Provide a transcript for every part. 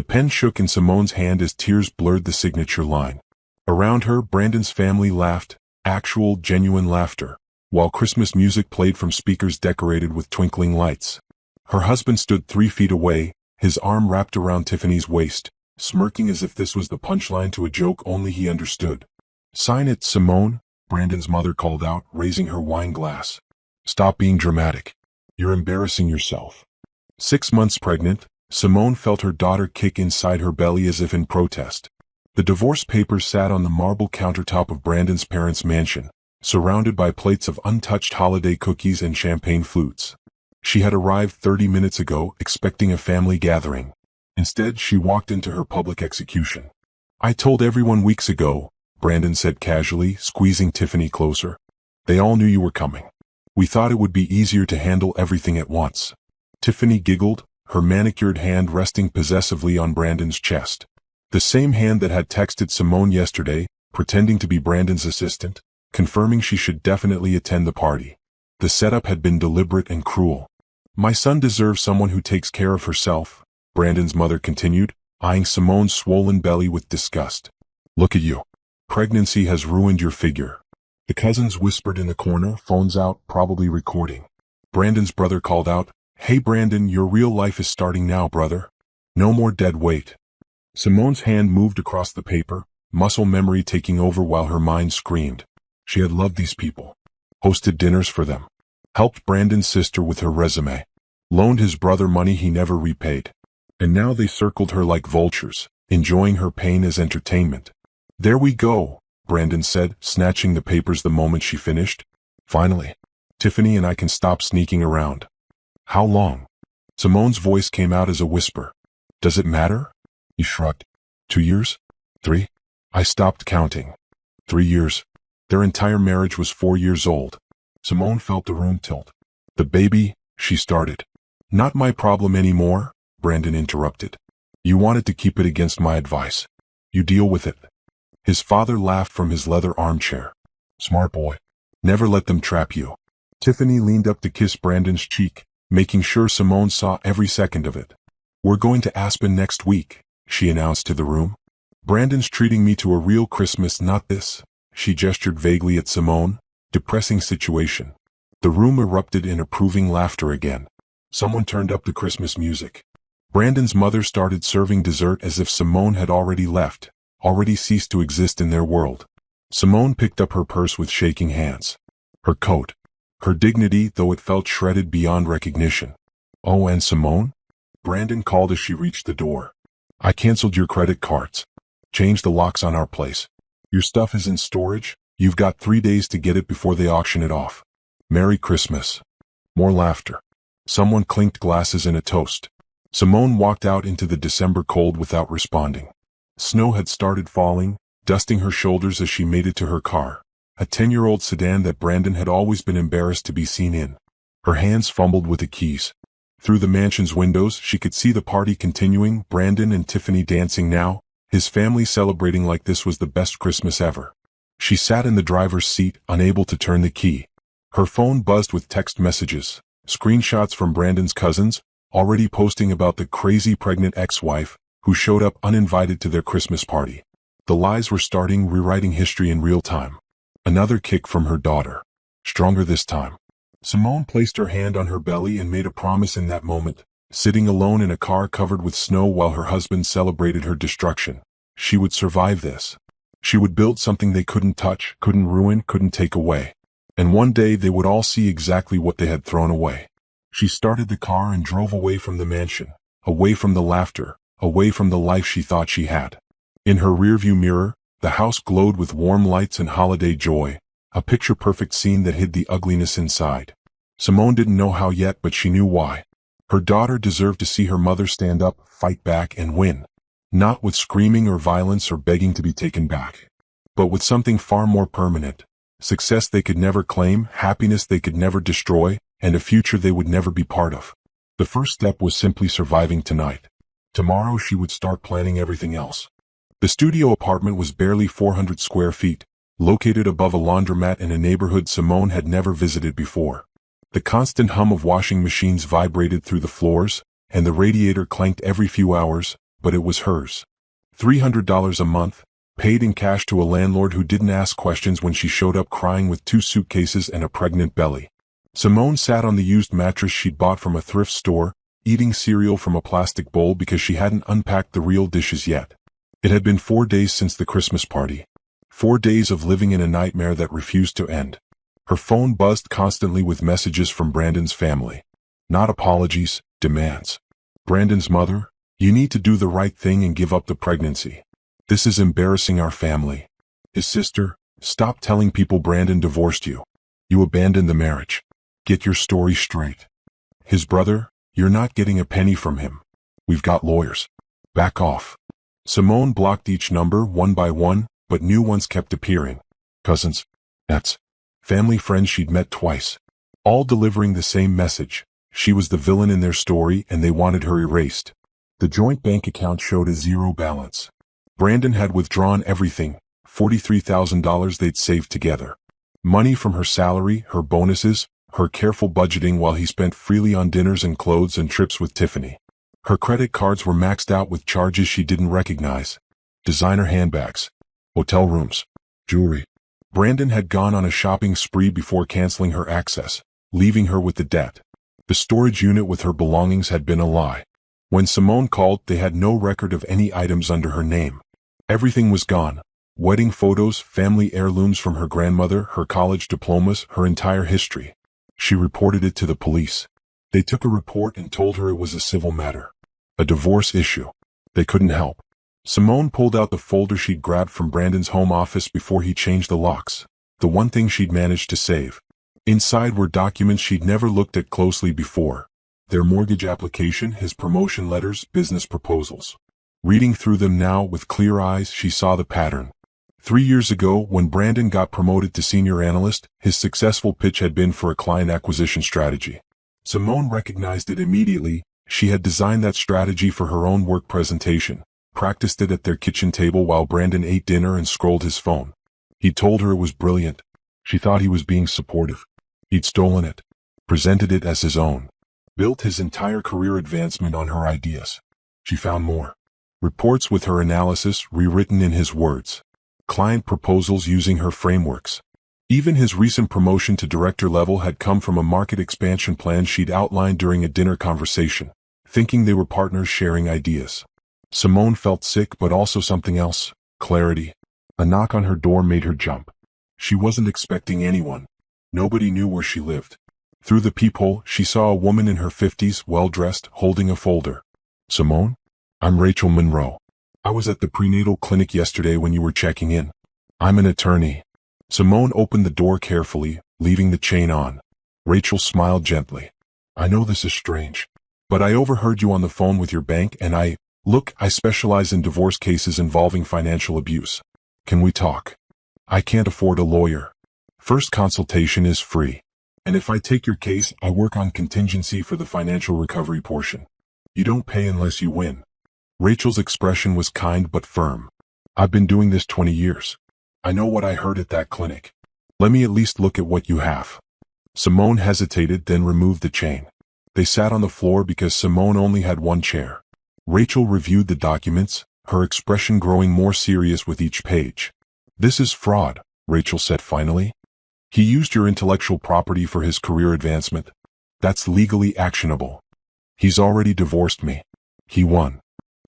pen shook in Simone's hand as tears blurred the signature line. Around her, Brandon's family laughed, actual, genuine laughter, while Christmas music played from speakers decorated with twinkling lights. Her husband stood 3 feet away, his arm wrapped around Tiffany's waist, smirking as if this was the punchline to a joke only he understood. "Sign it, Simone," Brandon's mother called out, raising her wine glass. "Stop being dramatic. You're embarrassing yourself." 6 months pregnant, Simone felt her daughter kick inside her belly as if in protest. The divorce papers sat on the marble countertop of Brandon's parents' mansion, surrounded by plates of untouched holiday cookies and champagne flutes. She had arrived 30 minutes ago, expecting a family gathering. Instead, she walked into her public execution. "I told everyone weeks ago," Brandon said casually, squeezing Tiffany closer. "They all knew you were coming. We thought it would be easier to handle everything at once." Tiffany giggled, her manicured hand resting possessively on Brandon's chest. The same hand that had texted Simone yesterday, pretending to be Brandon's assistant, confirming she should definitely attend the party. The setup had been deliberate and cruel. "My son deserves someone who takes care of herself," Brandon's mother continued, eyeing Simone's swollen belly with disgust. "Look at you. Pregnancy has ruined your figure." The cousins whispered in the corner, phones out, probably recording. Brandon's brother called out, "Hey Brandon, your real life is starting now, brother. No more dead weight." Simone's hand moved across the paper, muscle memory taking over while her mind screamed. She had loved these people. Hosted dinners for them. Helped Brandon's sister with her resume. Loaned his brother money he never repaid. And now they circled her like vultures, enjoying her pain as entertainment. "There we go," Brandon said, snatching the papers the moment she finished. "Finally. Tiffany and I can stop sneaking around." "How long?" Simone's voice came out as a whisper. "Does it matter?" He shrugged. 2 years? 3? I stopped counting. 3 years. Their entire marriage was 4 years old. Simone felt the room tilt. "The baby," she started. "Not my problem anymore," Brandon interrupted. "You wanted to keep it against my advice. You deal with it." His father laughed from his leather armchair. "Smart boy. Never let them trap you." Tiffany leaned up to kiss Brandon's cheek, making sure Simone saw every second of it. "We're going to Aspen next week," she announced to the room. "Brandon's treating me to a real Christmas, not this." She gestured vaguely at Simone. "Depressing situation." The room erupted in approving laughter again. Someone turned up the Christmas music. Brandon's mother started serving dessert as if Simone had already left, already ceased to exist in their world. Simone picked up her purse with shaking hands. Her coat. Her dignity, though it felt shredded beyond recognition. "Oh, and Simone?" Brandon called as she reached the door. "I canceled your credit cards. Changed the locks on our place. Your stuff is in storage. You've got 3 days to get it before they auction it off. Merry Christmas." More laughter. Someone clinked glasses in a toast. Simone walked out into the December cold without responding. Snow had started falling, dusting her shoulders as she made it to her car, a 10-year-old sedan that Brandon had always been embarrassed to be seen in. Her hands fumbled with the keys. Through the mansion's windows, she could see the party continuing, Brandon and Tiffany dancing now, his family celebrating like this was the best Christmas ever. She sat in the driver's seat, unable to turn the key. Her phone buzzed with text messages, screenshots from Brandon's cousins, already posting about the crazy pregnant ex-wife, who showed up uninvited to their Christmas party. The lies were starting, rewriting history in real time. Another kick from her daughter. Stronger this time. Simone placed her hand on her belly and made a promise in that moment, sitting alone in a car covered with snow while her husband celebrated her destruction. She would survive this. She would build something they couldn't touch, couldn't ruin, couldn't take away. And one day they would all see exactly what they had thrown away. She started the car and drove away from the mansion, away from the laughter, away from the life she thought she had. In her rearview mirror, the house glowed with warm lights and holiday joy, a picture-perfect scene that hid the ugliness inside. Simone didn't know how yet, but she knew why. Her daughter deserved to see her mother stand up, fight back, and win. Not with screaming or violence or begging to be taken back, but with something far more permanent. Success they could never claim, happiness they could never destroy, and a future they would never be part of. The first step was simply surviving tonight. Tomorrow she would start planning everything else. The studio apartment was barely 400 square feet, located above a laundromat in a neighborhood Simone had never visited before. The constant hum of washing machines vibrated through the floors, and the radiator clanked every few hours, but it was hers. $300 a month, paid in cash to a landlord who didn't ask questions when she showed up crying with 2 suitcases and a pregnant belly. Simone sat on the used mattress she'd bought from a thrift store, eating cereal from a plastic bowl because she hadn't unpacked the real dishes yet. It had been 4 days since the Christmas party. 4 days of living in a nightmare that refused to end. Her phone buzzed constantly with messages from Brandon's family. Not apologies, demands. Brandon's mother, you need to do the right thing and give up the pregnancy. This is embarrassing our family. His sister, stop telling people Brandon divorced you. You abandoned the marriage. Get your story straight. His brother, you're not getting a penny from him. We've got lawyers. Back off. Simone blocked each number one by one, but new ones kept appearing. Cousins, aunts, family friends she'd met twice. All delivering the same message. She was the villain in their story and they wanted her erased. The joint bank account showed a zero balance. Brandon had withdrawn everything, $43,000 they'd saved together. Money from her salary, her bonuses, her careful budgeting while he spent freely on dinners and clothes and trips with Tiffany. Her credit cards were maxed out with charges she didn't recognize. Designer handbags, hotel rooms, jewelry. Brandon had gone on a shopping spree before canceling her access, leaving her with the debt. The storage unit with her belongings had been a lie. When Simone called, they had no record of any items under her name. Everything was gone. Wedding photos, family heirlooms from her grandmother, her college diplomas, her entire history. She reported it to the police. They took a report and told her it was a civil matter. A divorce issue. They couldn't help. Simone pulled out the folder she'd grabbed from Brandon's home office before he changed the locks. The one thing she'd managed to save. Inside were documents she'd never looked at closely before. Their mortgage application, his promotion letters, business proposals. Reading through them now with clear eyes, she saw the pattern. 3 years ago, when Brandon got promoted to senior analyst, his successful pitch had been for a client acquisition strategy. Simone recognized it immediately. She had designed that strategy for her own work presentation, practiced it at their kitchen table while Brandon ate dinner and scrolled his phone. He'd told her it was brilliant. She thought he was being supportive. He'd stolen it, presented it as his own, built his entire career advancement on her ideas. She found more. Reports with her analysis rewritten in his words. Client proposals using her frameworks. Even his recent promotion to director level had come from a market expansion plan she'd outlined during a dinner conversation, thinking they were partners sharing ideas. Simone felt sick but also something else, clarity. A knock on her door made her jump. She wasn't expecting anyone. Nobody knew where she lived. Through the peephole, she saw a woman in her 50s, well-dressed, holding a folder. Simone? I'm Rachel Monroe. I was at the prenatal clinic yesterday when you were checking in. I'm an attorney. Simone opened the door carefully, leaving the chain on. Rachel smiled gently. I know this is strange, but I overheard you on the phone with your bank and I specialize in divorce cases involving financial abuse. Can we talk? I can't afford a lawyer. First consultation is free. And if I take your case, I work on contingency for the financial recovery portion. You don't pay unless you win. Rachel's expression was kind but firm. I've been doing this 20 years. I know what I heard at that clinic. Let me at least look at what you have. Simone hesitated, then removed the chain. They sat on the floor because Simone only had one chair. Rachel reviewed the documents, her expression growing more serious with each page. This is fraud, Rachel said finally. He used your intellectual property for his career advancement. That's legally actionable. He's already divorced me. He won.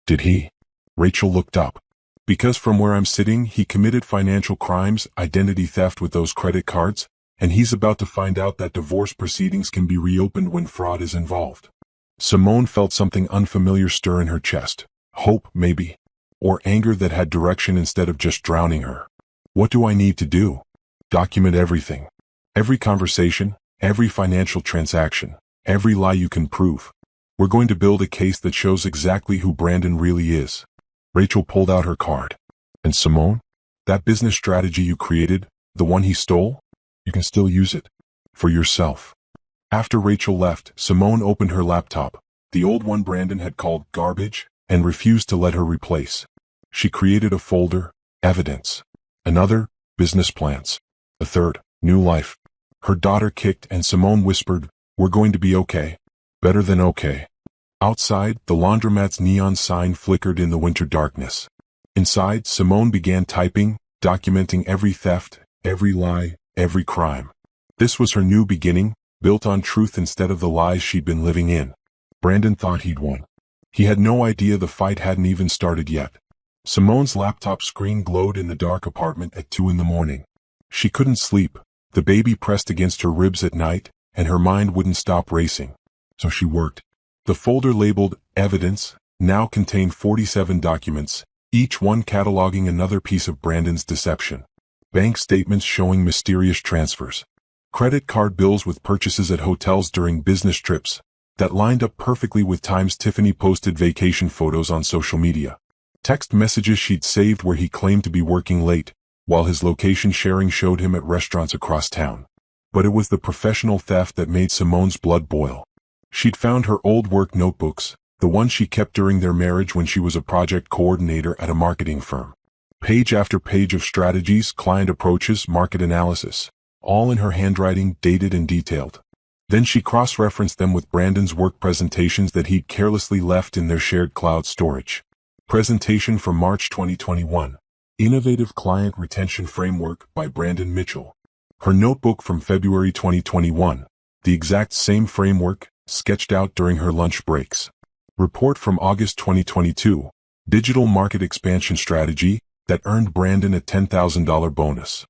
Did he? Rachel looked up. Because from where I'm sitting, he committed financial crimes, identity theft with those credit cards, and he's about to find out that divorce proceedings can be reopened when fraud is involved. Simone felt something unfamiliar stir in her chest. Hope, maybe. Or anger that had direction instead of just drowning her. What do I need to do? Document everything. Every conversation, every financial transaction, every lie you can prove. We're going to build a case that shows exactly who Brandon really is. Rachel pulled out her card. And Simone? That business strategy you created, the one he stole? You can still use it. For yourself. After Rachel left, Simone opened her laptop, the old one Brandon had called garbage, and refused to let her replace. She created a folder, evidence. Another, business plans. A third, new life. Her daughter kicked and Simone whispered, we're going to be okay. Better than okay. Outside, the laundromat's neon sign flickered in the winter darkness. Inside, Simone began typing, documenting every theft, every lie, every crime. This was her new beginning, built on truth instead of the lies she'd been living in. Brandon thought he'd won. He had no idea the fight hadn't even started yet. Simone's laptop screen glowed in the dark apartment at 2 in the morning. She couldn't sleep. The baby pressed against her ribs at night, and her mind wouldn't stop racing. So she worked. The folder labeled Evidence now contained 47 documents, each one cataloging another piece of Brandon's deception. Bank statements showing mysterious transfers. Credit card bills with purchases at hotels during business trips that lined up perfectly with times Tiffany posted vacation photos on social media. Text messages she'd saved where he claimed to be working late, while his location sharing showed him at restaurants across town. But it was the professional theft that made Simone's blood boil. She'd found her old work notebooks, the ones she kept during their marriage when she was a project coordinator at a marketing firm. Page after page of strategies, client approaches, market analysis, all in her handwriting, dated and detailed. Then she cross-referenced them with Brandon's work presentations that he'd carelessly left in their shared cloud storage. Presentation from March 2021. Innovative Client Retention Framework by Brandon Mitchell. Her notebook from February 2021. The exact same framework, sketched out during her lunch breaks. Report from August 2022. Digital Market Expansion Strategy that earned Brandon a $10,000 bonus.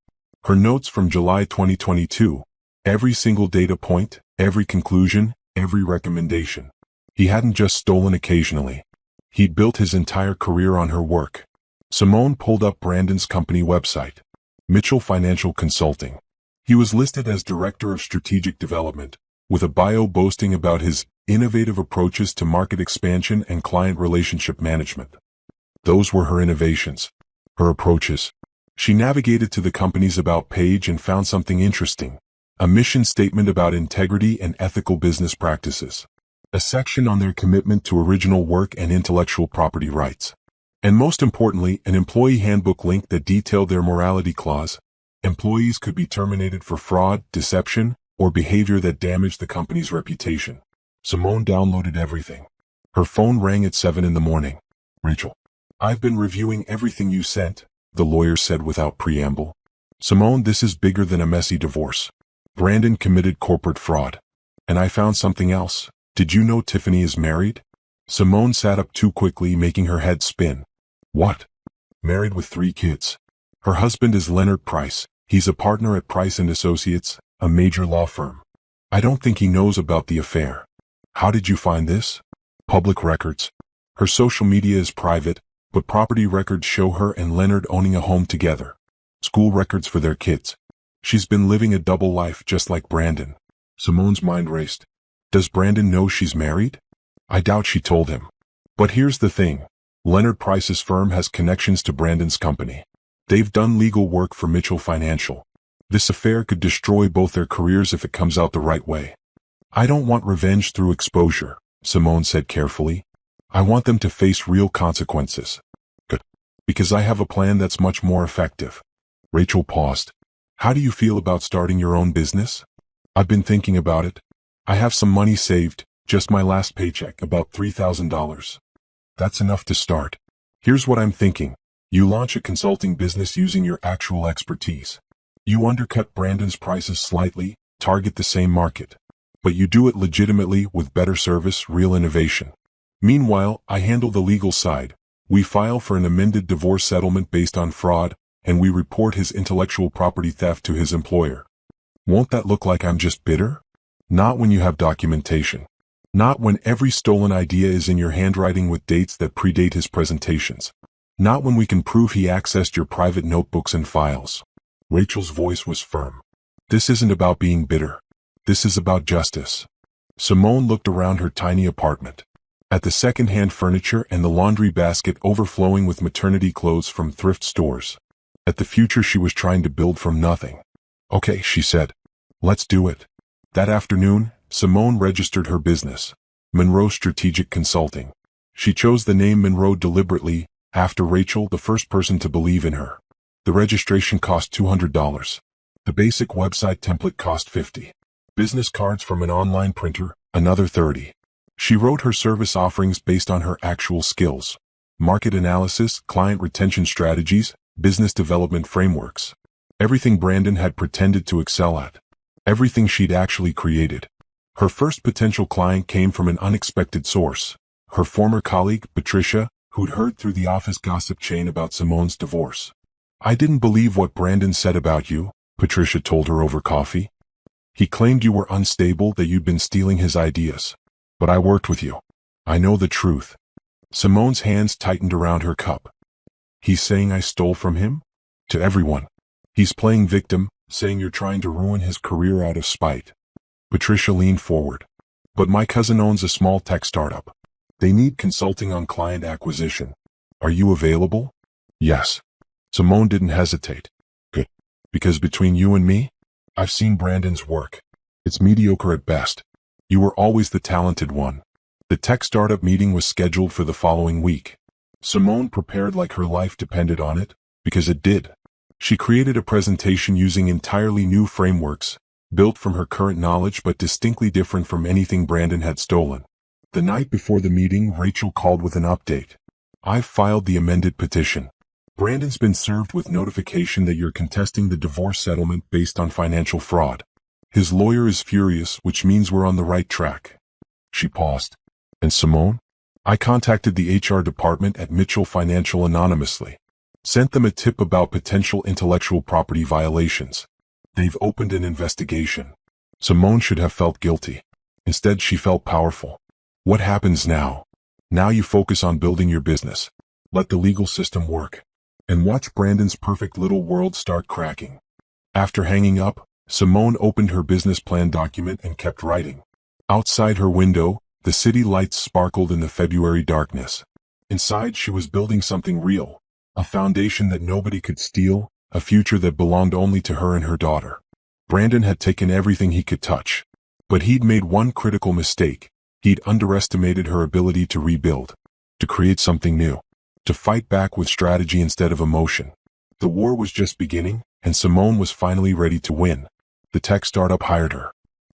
Her notes from July 2022. Every single data point, every conclusion, every recommendation. He hadn't just stolen occasionally. He'd built his entire career on her work. Simone pulled up Brandon's company website. Mitchell Financial Consulting. He was listed as Director of Strategic Development, with a bio boasting about his innovative approaches to market expansion and client relationship management. Those were her innovations, her approaches. She navigated to the company's About page and found something interesting. A mission statement about integrity and ethical business practices. A section on their commitment to original work and intellectual property rights. And most importantly, an employee handbook link that detailed their morality clause. Employees could be terminated for fraud, deception, or behavior that damaged the company's reputation. Simone downloaded everything. Her phone rang at 7 in the morning. Rachel, I've been reviewing everything you sent, the lawyer said without preamble. Simone, this is bigger than a messy divorce. Brandon committed corporate fraud. And I found something else. Did you know Tiffany is married? Simone sat up too quickly, making her head spin. What? Married with 3 kids. Her husband is Leonard Price. He's a partner at Price & Associates, a major law firm. I don't think he knows about the affair. How did you find this? Public records. Her social media is private, but property records show her and Leonard owning a home together. School records for their kids. She's been living a double life just like Brandon. Simone's mind raced. Does Brandon know she's married? I doubt she told him. But here's the thing. Leonard Price's firm has connections to Brandon's company. They've done legal work for Mitchell Financial. This affair could destroy both their careers if it comes out the right way. I don't want revenge through exposure, Simone said carefully. I want them to face real consequences. Good. Because I have a plan that's much more effective. Rachel paused. How do you feel about starting your own business? I've been thinking about it. I have some money saved, just my last paycheck, about $3,000. That's enough to start. Here's what I'm thinking. You launch a consulting business using your actual expertise. You undercut Brandon's prices slightly, target the same market. But you do it legitimately with better service, real innovation. Meanwhile, I handle the legal side. We file for an amended divorce settlement based on fraud, and we report his intellectual property theft to his employer. Won't that look like I'm just bitter? Not when you have documentation. Not when every stolen idea is in your handwriting with dates that predate his presentations. Not when we can prove he accessed your private notebooks and files. Rachel's voice was firm. This isn't about being bitter. This is about justice. Simone looked around her tiny apartment. At the second-hand furniture and the laundry basket overflowing with maternity clothes from thrift stores. At the future she was trying to build from nothing. Okay, she said. Let's do it. That afternoon, Simone registered her business, Monroe Strategic Consulting. She chose the name Monroe deliberately, after Rachel, the first person to believe in her. The registration cost $200. The basic website template cost $50. Business cards from an online printer, another $30. She wrote her service offerings based on her actual skills: market analysis, client retention strategies, business development frameworks. Everything Brandon had pretended to excel at. Everything she'd actually created. Her first potential client came from an unexpected source: her former colleague, Patricia, who'd heard through the office gossip chain about Simone's divorce. "I didn't believe what Brandon said about you," Patricia told her over coffee. "He claimed you were unstable, that you'd been stealing his ideas. But I worked with you. I know the truth." Simone's hands tightened around her cup. "He's saying I stole from him? To everyone. He's playing victim, saying you're trying to ruin his career out of spite." Patricia leaned forward. "But my cousin owns a small tech startup. They need consulting on client acquisition. Are you available?" "Yes." Simone didn't hesitate. "Good. Because between you and me, I've seen Brandon's work. It's mediocre at best. You were always the talented one." The tech startup meeting was scheduled for the following week. Simone prepared like her life depended on it, because it did. She created a presentation using entirely new frameworks, built from her current knowledge but distinctly different from anything Brandon had stolen. The night before the meeting, Rachel called with an update. "I've filed the amended petition. Brandon's been served with notification that you're contesting the divorce settlement based on financial fraud. His lawyer is furious, which means we're on the right track." She paused. "And Simone?" "I contacted the HR department at Mitchell Financial anonymously. Sent them a tip about potential intellectual property violations. They've opened an investigation." Simone should have felt guilty. Instead, she felt powerful. "What happens now?" "Now you focus on building your business. Let the legal system work. And watch Brandon's perfect little world start cracking." After hanging up, Simone opened her business plan document and kept writing. Outside her window, the city lights sparkled in the February darkness. Inside, she was building something real. A foundation that nobody could steal, a future that belonged only to her and her daughter. Brandon had taken everything he could touch. But he'd made one critical mistake. He'd underestimated her ability to rebuild. To create something new. To fight back with strategy instead of emotion. The war was just beginning, and Simone was finally ready to win. The tech startup hired her.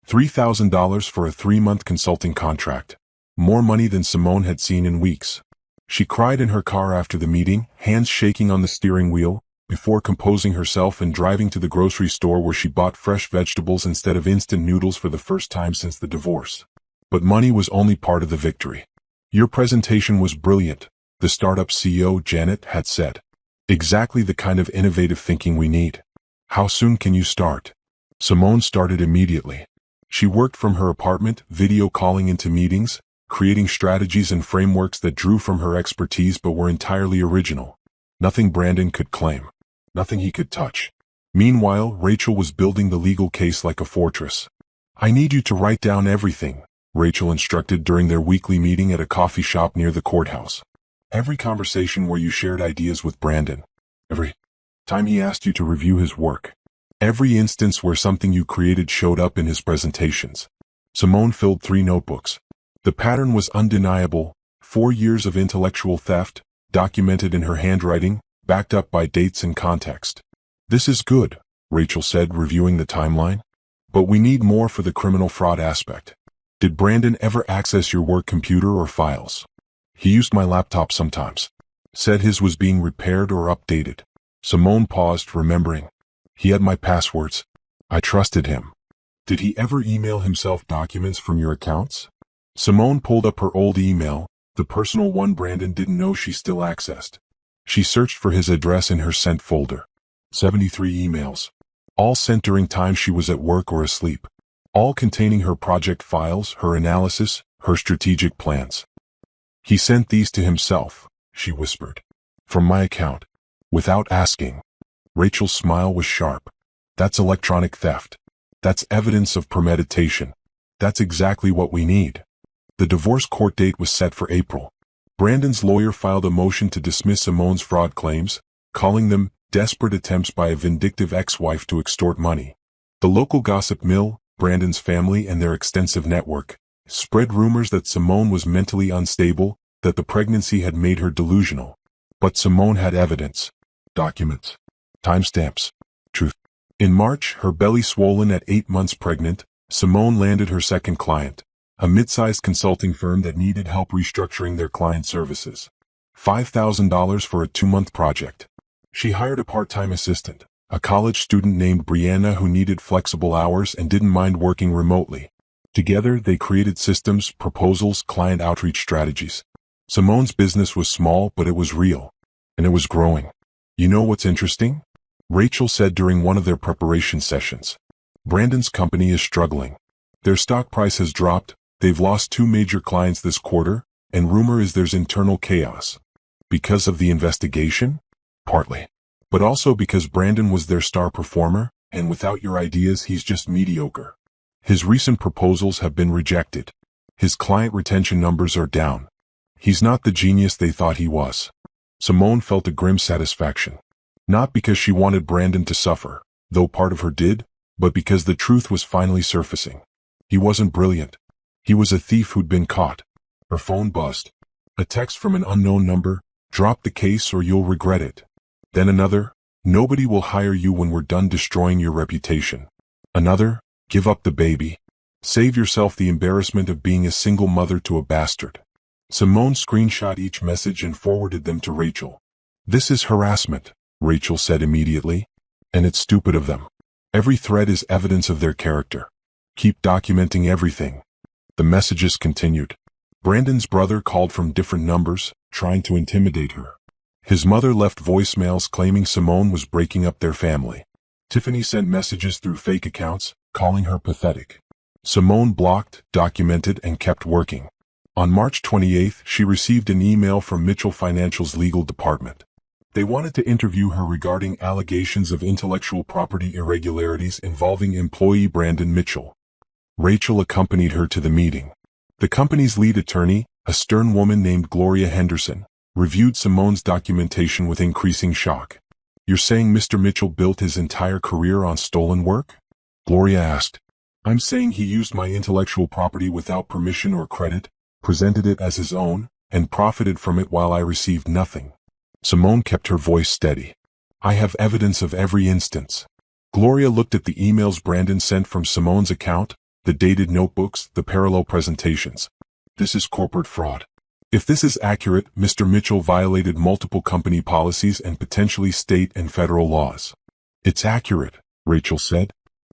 $3,000 for a 3-month consulting contract. More money than Simone had seen in weeks. She cried in her car after the meeting, hands shaking on the steering wheel, before composing herself and driving to the grocery store where she bought fresh vegetables instead of instant noodles for the first time since the divorce. But money was only part of the victory. "Your presentation was brilliant," the startup CEO, Janet, had said. "Exactly the kind of innovative thinking we need. How soon can you start?" Simone started immediately. She worked from her apartment, video calling into meetings, creating strategies and frameworks that drew from her expertise but were entirely original. Nothing Brandon could claim. Nothing he could touch. Meanwhile, Rachel was building the legal case like a fortress. "I need you to write down everything," Rachel instructed during their weekly meeting at a coffee shop near the courthouse. "Every conversation where you shared ideas with Brandon. Every time he asked you to review his work. Every instance where something you created showed up in his presentations." Simone filled 3 notebooks. The pattern was undeniable: 4 years of intellectual theft, documented in her handwriting, backed up by dates and context. "This is good," Rachel said, reviewing the timeline. "But we need more for the criminal fraud aspect. Did Brandon ever access your work computer or files?" "He used my laptop sometimes. Said his was being repaired or updated." Simone paused, remembering. "He had my passwords. I trusted him." "Did he ever email himself documents from your accounts?" Simone pulled up her old email, the personal one Brandon didn't know she still accessed. She searched for his address in her sent folder. 73 emails. All sent during times she was at work or asleep. All containing her project files, her analysis, her strategic plans. "He sent these to himself," she whispered. "From my account. Without asking." Rachel's smile was sharp. "That's electronic theft. That's evidence of premeditation. That's exactly what we need." The divorce court date was set for April. Brandon's lawyer filed a motion to dismiss Simone's fraud claims, calling them desperate attempts by a vindictive ex-wife to extort money. The local gossip mill, Brandon's family and their extensive network, spread rumors that Simone was mentally unstable, that the pregnancy had made her delusional. But Simone had evidence. Documents. Timestamps. Truth. In March, her belly swollen at 8 months pregnant, Simone landed her second client. a mid-sized consulting firm that needed help restructuring their client services. $5,000 for a 2-month project. She hired a part-time assistant, a college student named Brianna who needed flexible hours and didn't mind working remotely. Together, they created systems, proposals, client outreach strategies. Simone's business was small, but it was real. And it was growing. You know what's interesting? Rachel said during one of their preparation sessions. Brandon's company is struggling. Their stock price has dropped, they've lost 2 major clients this quarter, and rumor is there's internal chaos. Because of the investigation? Partly. But also because Brandon was their star performer, and without your ideas he's just mediocre. His recent proposals have been rejected. His client retention numbers are down. He's not the genius they thought he was. Simone felt a grim satisfaction. Not because she wanted Brandon to suffer, though part of her did, but because the truth was finally surfacing. He wasn't brilliant. He was a thief who'd been caught. Her phone buzzed. A text from an unknown number, "Drop the case or you'll regret it." Then another, "Nobody will hire you when we're done destroying your reputation." Another, "Give up the baby. Save yourself the embarrassment of being a single mother to a bastard." Simone screenshot each message and forwarded them to Rachel. "This is harassment," Rachel said immediately. "And it's stupid of them. Every thread is evidence of their character. Keep documenting everything." The messages continued. Brandon's brother called from different numbers, trying to intimidate her. His mother left voicemails claiming Simone was breaking up their family. Tiffany sent messages through fake accounts, calling her pathetic. Simone blocked, documented, and kept working. On March 28th, she received an email from Mitchell Financial's legal department. They wanted to interview her regarding allegations of intellectual property irregularities involving employee Brandon Mitchell. Rachel accompanied her to the meeting. The company's lead attorney, a stern woman named Gloria Henderson, reviewed Simone's documentation with increasing shock. "You're saying Mr. Mitchell built his entire career on stolen work?" Gloria asked. "I'm saying he used my intellectual property without permission or credit, presented it as his own, and profited from it while I received nothing." Simone kept her voice steady. "I have evidence of every instance." Gloria looked at the emails Brandon sent from Simone's account, the dated notebooks, the parallel presentations. "This is corporate fraud. If this is accurate, Mr. Mitchell violated multiple company policies and potentially state and federal laws." "It's accurate," Rachel said.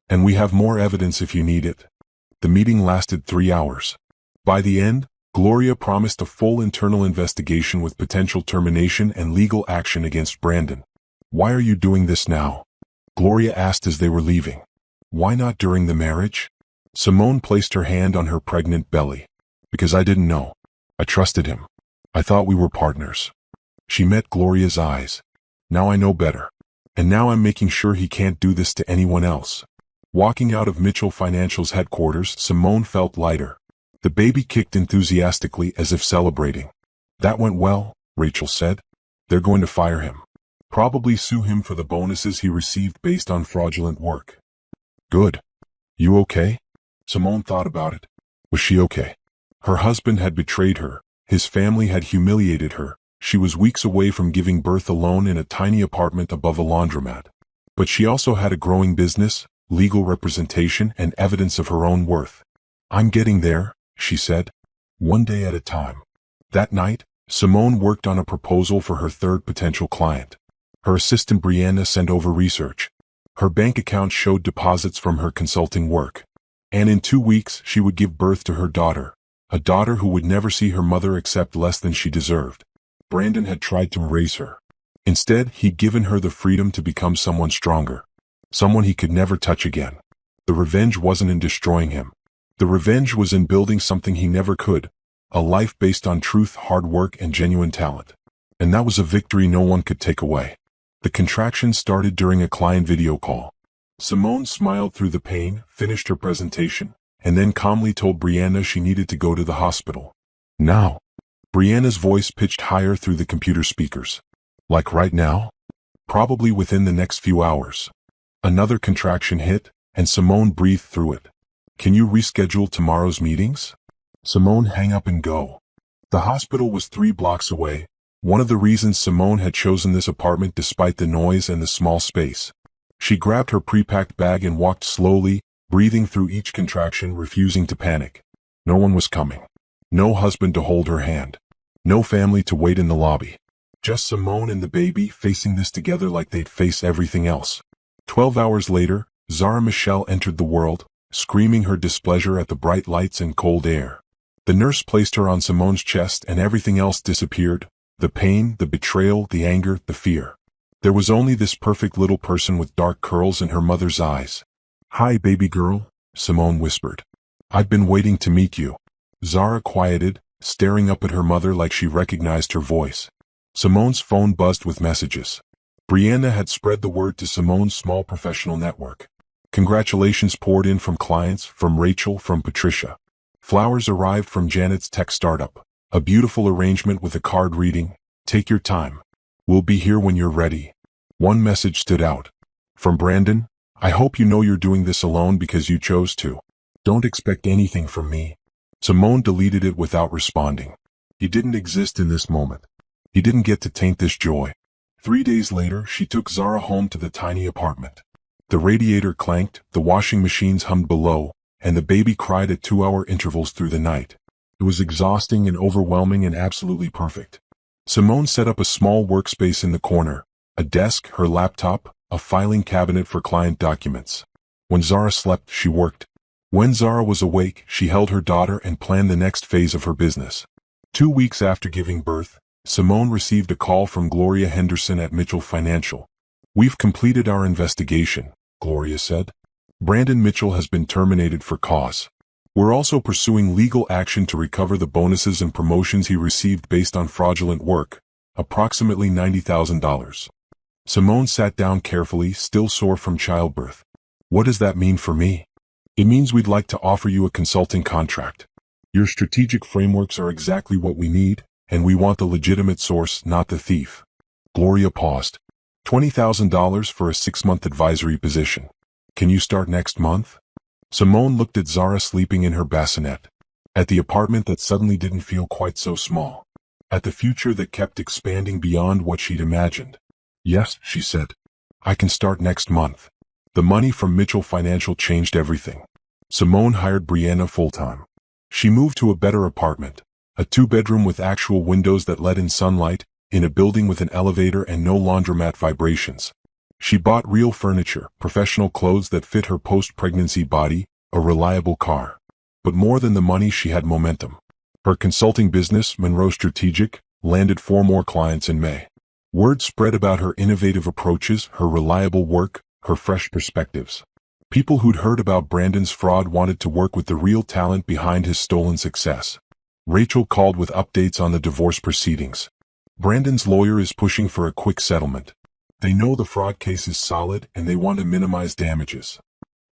"And we have more evidence if you need it." The meeting lasted 3 hours. By the end, Gloria promised a full internal investigation with potential termination and legal action against Brandon. "Why are you doing this now?" Gloria asked as they were leaving. "Why not during the marriage?" Simone placed her hand on her pregnant belly. "Because I didn't know. I trusted him. I thought we were partners." She met Gloria's eyes. "Now I know better. And now I'm making sure he can't do this to anyone else." Walking out of Mitchell Financial's headquarters, Simone felt lighter. The baby kicked enthusiastically as if celebrating. "That went well," Rachel said. "They're going to fire him. Probably sue him for the bonuses he received based on fraudulent work." "Good. You okay?" Simone thought about it. Was she okay? Her husband had betrayed her. His family had humiliated her. She was weeks away from giving birth alone in a tiny apartment above a laundromat. But she also had a growing business, legal representation, and evidence of her own worth. "I'm getting there," she said. "One day at a time." That night, Simone worked on a proposal for her third potential client. Her assistant Brianna sent over research. Her bank account showed deposits from her consulting work. And in 2 weeks, she would give birth to her daughter. A daughter who would never see her mother accept less than she deserved. Brandon had tried to erase her. Instead, he'd given her the freedom to become someone stronger. Someone he could never touch again. The revenge wasn't in destroying him. The revenge was in building something he never could. A life based on truth, hard work, and genuine talent. And that was a victory no one could take away. The contraction started during a client video call. Simone smiled through the pain, finished her presentation, and then calmly told Brianna she needed to go to the hospital. "Now." Brianna's voice pitched higher through the computer speakers. "Like right now?" "Probably within the next few hours." Another contraction hit, and Simone breathed through it. "Can you reschedule tomorrow's meetings?" Simone hang up and go. The hospital was 3 blocks away, one of the reasons Simone had chosen this apartment despite the noise and the small space. She grabbed her pre-packed bag and walked slowly, breathing through each contraction, refusing to panic. No one was coming. No husband to hold her hand. No family to wait in the lobby. Just Simone and the baby facing this together like they'd face everything else. 12 hours later, Zara Michelle entered the world, screaming her displeasure at the bright lights and cold air. The nurse placed her on Simone's chest and everything else disappeared. The pain, the betrayal, the anger, the fear. There was only this perfect little person with dark curls in her mother's eyes. "Hi, baby girl," Simone whispered. "I've been waiting to meet you." Zara quieted, staring up at her mother like she recognized her voice. Simone's phone buzzed with messages. Brianna had spread the word to Simone's small professional network. Congratulations poured in from clients, from Rachel, from Patricia. Flowers arrived from Janet's tech startup. A beautiful arrangement with a card reading, "Take your time. We'll be here when you're ready." One message stood out. From Brandon, "I hope you know you're doing this alone because you chose to. Don't expect anything from me." Simone deleted it without responding. He didn't exist in this moment. He didn't get to taint this joy. 3 days later, she took Zara home to the tiny apartment. The radiator clanked, the washing machines hummed below, and the baby cried at 2-hour intervals through the night. It was exhausting and overwhelming and absolutely perfect. Simone set up a small workspace in the corner, a desk, her laptop, a filing cabinet for client documents. When Zara slept, she worked. When Zara was awake, she held her daughter and planned the next phase of her business. 2 weeks after giving birth, Simone received a call from Gloria Henderson at Mitchell Financial. "We've completed our investigation," Gloria said. "Brandon Mitchell has been terminated for cause. We're also pursuing legal action to recover the bonuses and promotions he received based on fraudulent work, approximately $90,000. Simone sat down carefully, still sore from childbirth. "What does that mean for me?" "It means we'd like to offer you a consulting contract. Your strategic frameworks are exactly what we need, and we want the legitimate source, not the thief." Gloria paused. $20,000 for a 6-month advisory position. "Can you start next month?" Simone looked at Zara sleeping in her bassinet. At the apartment that suddenly didn't feel quite so small. At the future that kept expanding beyond what she'd imagined. "Yes," she said. "I can start next month." The money from Mitchell Financial changed everything. Simone hired Brianna full-time. She moved to a better apartment, a 2-bedroom with actual windows that let in sunlight, in a building with an elevator and no laundromat vibrations. She bought real furniture, professional clothes that fit her post-pregnancy body, a reliable car. But more than the money, she had momentum. Her consulting business, Monroe Strategic, landed 4 more clients in May. Word spread about her innovative approaches, her reliable work, her fresh perspectives. People who'd heard about Brandon's fraud wanted to work with the real talent behind his stolen success. Rachel called with updates on the divorce proceedings. "Brandon's lawyer is pushing for a quick settlement. They know the fraud case is solid and they want to minimize damages."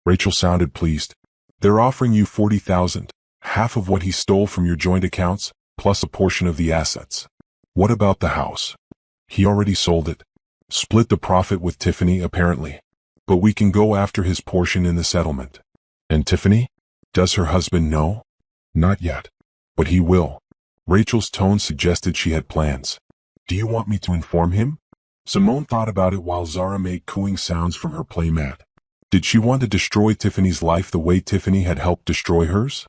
Rachel sounded pleased. "They're offering you $40,000, half of what he stole from your joint accounts, plus a portion of the assets." "What about the house?" "He already sold it. Split the profit with Tiffany, apparently. But we can go after his portion in the settlement." "And Tiffany? Does her husband know?" "Not yet. But he will." Rachel's tone suggested she had plans. "Do you want me to inform him?" Simone thought about it while Zara made cooing sounds from her playmat. Did she want to destroy Tiffany's life the way Tiffany had helped destroy hers?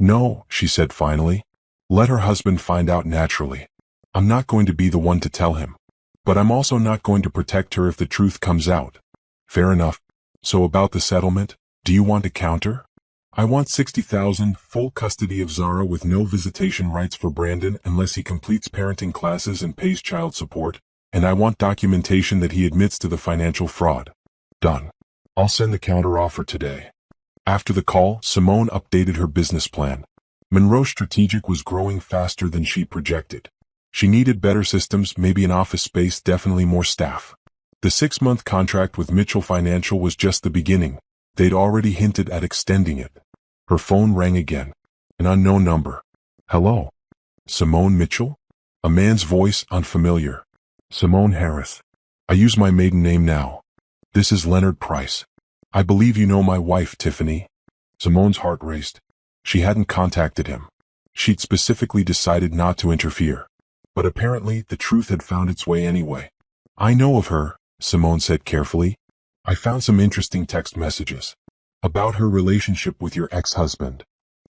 "No," she said finally. "Let her husband find out naturally. I'm not going to be the one to tell him. But I'm also not going to protect her if the truth comes out." "Fair enough. So about the settlement, do you want to counter?" "I want $60,000, full custody of Zara with no visitation rights for Brandon unless he completes parenting classes and pays child support, and I want documentation that he admits to the financial fraud." "Done. I'll send the counteroffer today." After the call, Simone updated her business plan. Monroe Strategic was growing faster than she projected. She needed better systems, maybe an office space, definitely more staff. The 6-month contract with Mitchell Financial was just the beginning. They'd already hinted at extending it. Her phone rang again. An unknown number. "Hello? Simone Mitchell?" A man's voice, unfamiliar. "Simone Harris. I use my maiden name now. This is Leonard Price. I believe you know my wife, Tiffany." Simone's heart raced. She hadn't contacted him. She'd specifically decided not to interfere. But apparently, the truth had found its way anyway. "I know of her," Simone said carefully. "I found some interesting text messages. About her relationship with your ex-husband.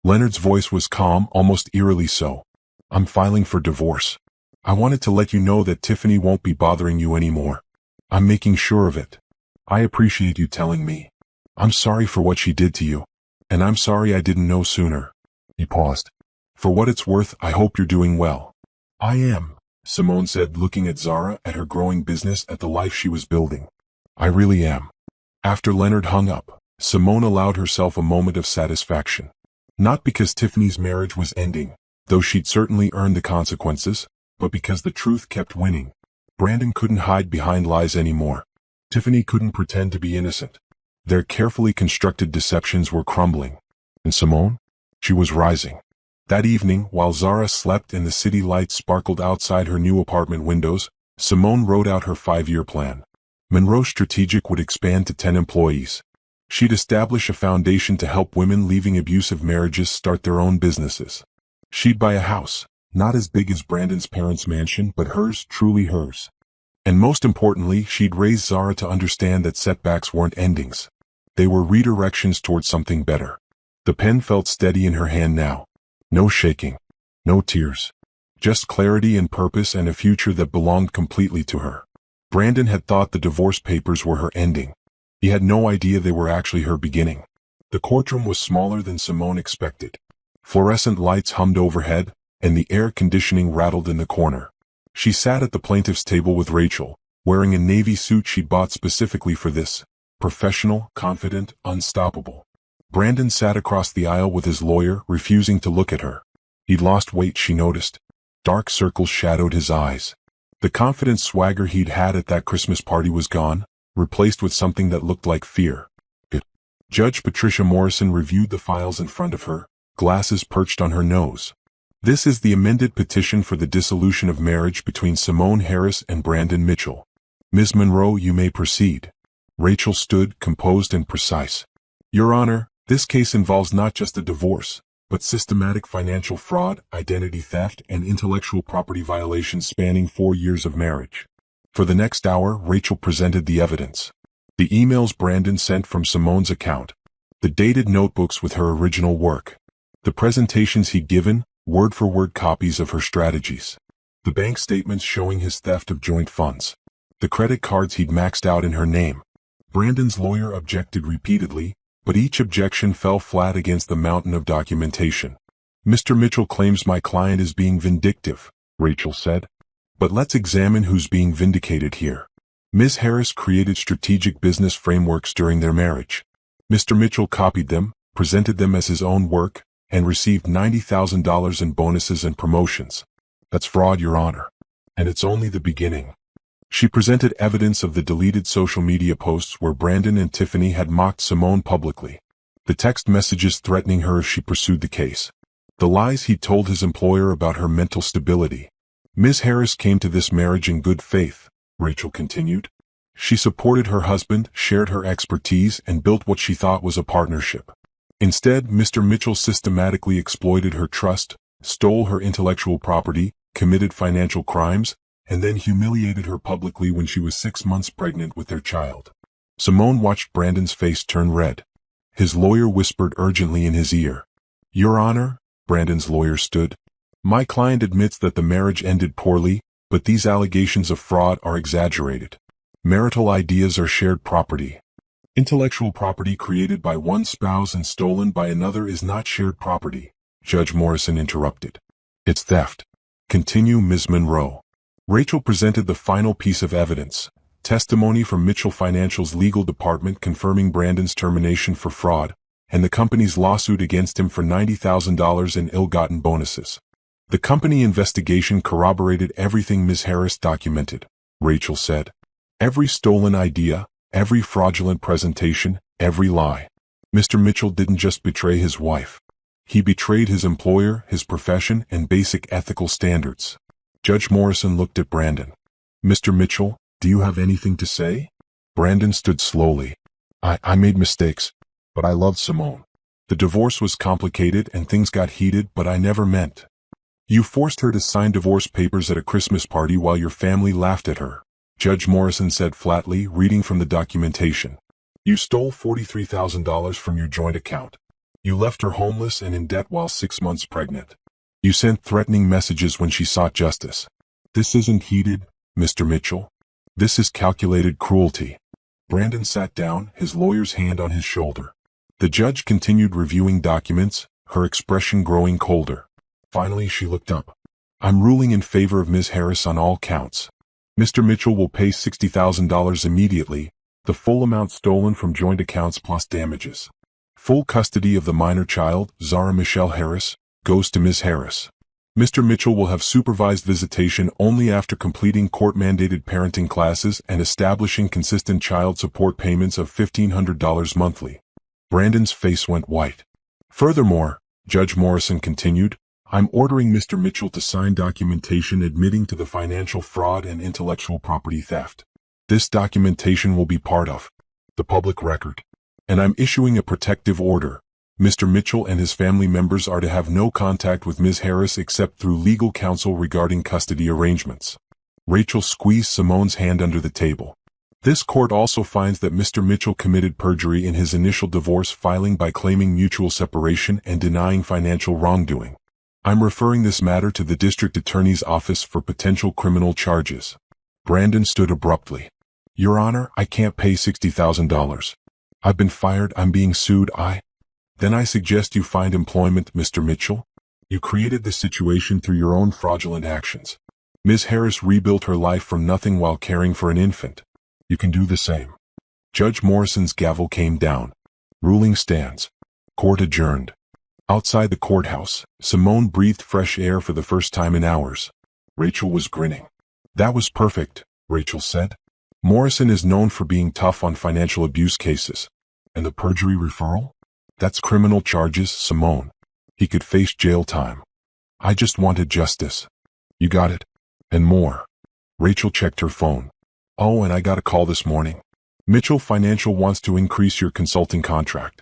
Leonard's voice was calm, almost eerily so. I'm filing for divorce. I wanted to let you know that Tiffany won't be bothering you anymore. I'm making sure of it. I appreciate you telling me. I'm sorry for what she did to you. And I'm sorry I didn't know sooner. He paused. For what it's worth, I hope you're doing well. I am, Simone said, looking at Zara, at her growing business, at the life she was building. I really am. After Leonard hung up, Simone allowed herself a moment of satisfaction. Not because Tiffany's marriage was ending, though she'd certainly earned the consequences, but because the truth kept winning. Brandon couldn't hide behind lies anymore. Tiffany couldn't pretend to be innocent. Their carefully constructed deceptions were crumbling. And Simone? She was rising. That evening, while Zara slept and the city lights sparkled outside her new apartment windows, Simone wrote out her 5-year plan. Monroe Strategic would expand to 10 employees. She'd establish a foundation to help women leaving abusive marriages start their own businesses. She'd buy a house, not as big as Brandon's parents' mansion, but hers, truly hers. And most importantly, she'd raise Zara to understand that setbacks weren't endings. They were redirections towards something better. The pen felt steady in her hand now. No shaking. No tears. Just clarity and purpose and a future that belonged completely to her. Brandon had thought the divorce papers were her ending. He had no idea they were actually her beginning. The courtroom was smaller than Simone expected. Fluorescent lights hummed overhead, and the air conditioning rattled in the corner. She sat at the plaintiff's table with Rachel, wearing a navy suit she'd bought specifically for this. Professional, confident, unstoppable. Brandon sat across the aisle with his lawyer, refusing to look at her. He'd lost weight, she noticed. Dark circles shadowed his eyes. The confident swagger he'd had at that Christmas party was gone, replaced with something that looked like fear. Judge Patricia Morrison reviewed the files in front of her, glasses perched on her nose. This is the amended petition for the dissolution of marriage between Simone Harris and Brandon Mitchell. Ms. Monroe, you may proceed. Rachel stood, composed and precise. Your Honor, this case involves not just a divorce, but systematic financial fraud, identity theft, and intellectual property violations spanning 4 years of marriage. For the next hour, Rachel presented the evidence. The emails Brandon sent from Simone's account, the dated notebooks with her original work, the presentations he'd given, word-for-word copies of her strategies, the bank statements showing his theft of joint funds, the credit cards he'd maxed out in her name. Brandon's lawyer objected repeatedly, but each objection fell flat against the mountain of documentation. Mr. Mitchell claims my client is being vindictive, Rachel said. But let's examine who's being vindicated here. Ms. Harris created strategic business frameworks during their marriage. Mr. Mitchell copied them, presented them as his own work, and received $90,000 in bonuses and promotions. That's fraud, Your Honor. And it's only the beginning. She presented evidence of the deleted social media posts where Brandon and Tiffany had mocked Simone publicly. The text messages threatening her if she pursued the case. The lies he'd told his employer about her mental stability. Ms. Harris came to this marriage in good faith, Rachel continued. She supported her husband, shared her expertise, and built what she thought was a partnership. Instead, Mr. Mitchell systematically exploited her trust, stole her intellectual property, committed financial crimes, and then humiliated her publicly when she was 6 months pregnant with their child. Simone watched Brandon's face turn red. His lawyer whispered urgently in his ear. Your Honor, Brandon's lawyer stood. My client admits that the marriage ended poorly, but these allegations of fraud are exaggerated. Marital ideas are shared property. Intellectual property created by one spouse and stolen by another is not shared property, Judge Morrison interrupted. It's theft. Continue, Ms. Monroe. Rachel presented the final piece of evidence, testimony from Mitchell Financial's legal department confirming Brandon's termination for fraud, and the company's lawsuit against him for $90,000 in ill-gotten bonuses. The company investigation corroborated everything Ms. Harris documented, Rachel said. Every stolen idea, every fraudulent presentation, every lie. Mr. Mitchell didn't just betray his wife. He betrayed his employer, his profession, and basic ethical standards. Judge Morrison looked at Brandon. Mr. Mitchell, do you have anything to say? Brandon stood slowly. I made mistakes, but I loved Simone. The divorce was complicated and things got heated, but I never meant. You forced her to sign divorce papers at a Christmas party while your family laughed at her, Judge Morrison said flatly, reading from the documentation. You stole $43,000 from your joint account. You left her homeless and in debt while 6 months pregnant. You sent threatening messages when she sought justice. This isn't heated, Mr. Mitchell. This is calculated cruelty. Brandon sat down, his lawyer's hand on his shoulder. The judge continued reviewing documents, her expression growing colder. Finally, she looked up. I'm ruling in favor of Ms. Harris on all counts. Mr. Mitchell will pay $60,000 immediately, the full amount stolen from joint accounts plus damages. Full custody of the minor child, Zara Michelle Harris, goes to Ms. Harris. Mr. Mitchell will have supervised visitation only after completing court-mandated parenting classes and establishing consistent child support payments of $1,500 monthly. Brandon's face went white. Furthermore, Judge Morrison continued, I'm ordering Mr. Mitchell to sign documentation admitting to the financial fraud and intellectual property theft. This documentation will be part of the public record. And I'm issuing a protective order. Mr. Mitchell and his family members are to have no contact with Ms. Harris except through legal counsel regarding custody arrangements. Rachel squeezed Simone's hand under the table. This court also finds that Mr. Mitchell committed perjury in his initial divorce filing by claiming mutual separation and denying financial wrongdoing. I'm referring this matter to the district attorney's office for potential criminal charges. Brandon stood abruptly. Your Honor, I can't pay $60,000. I've been fired, I'm being sued, Then I suggest you find employment, Mr. Mitchell. You created this situation through your own fraudulent actions. Ms. Harris rebuilt her life from nothing while caring for an infant. You can do the same. Judge Morrison's gavel came down. Ruling stands. Court adjourned. Outside the courthouse, Simone breathed fresh air for the first time in hours. Rachel was grinning. That was perfect, Rachel said. Morrison is known for being tough on financial abuse cases. And the perjury referral? That's criminal charges, Simone. He could face jail time. I just wanted justice. You got it. And more. Rachel checked her phone. Oh, and I got a call this morning. Mitchell Financial wants to increase your consulting contract.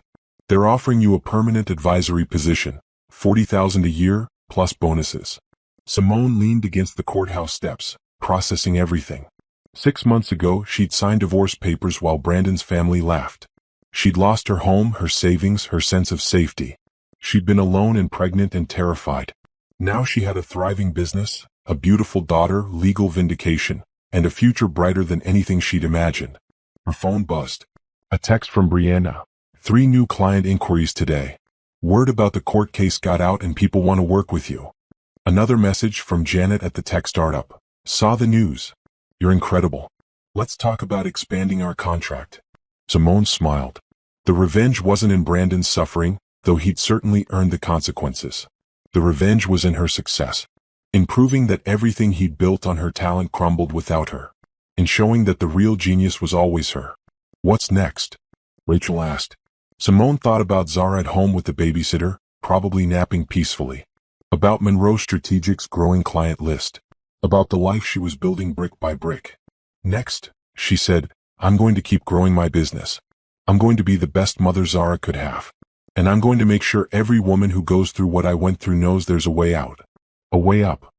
They're offering you a permanent advisory position, $40,000 a year, plus bonuses. Simone leaned against the courthouse steps, processing everything. 6 months ago, she'd signed divorce papers while Brandon's family laughed. She'd lost her home, her savings, her sense of safety. She'd been alone and pregnant and terrified. Now she had a thriving business, a beautiful daughter, legal vindication, and a future brighter than anything she'd imagined. Her phone buzzed. A text from Brianna. 3 new client inquiries today. Word about the court case got out and people want to work with you. Another message from Janet at the tech startup. Saw the news. You're incredible. Let's talk about expanding our contract. Simone smiled. The revenge wasn't in Brandon's suffering, though he'd certainly earned the consequences. The revenge was in her success. In proving that everything he'd built on her talent crumbled without her. In showing that the real genius was always her. What's next? Rachel asked. Simone thought about Zara at home with the babysitter, probably napping peacefully. About Monroe Strategic's growing client list. About the life she was building brick by brick. Next, she said, I'm going to keep growing my business. I'm going to be the best mother Zara could have. And I'm going to make sure every woman who goes through what I went through knows there's a way out. A way up.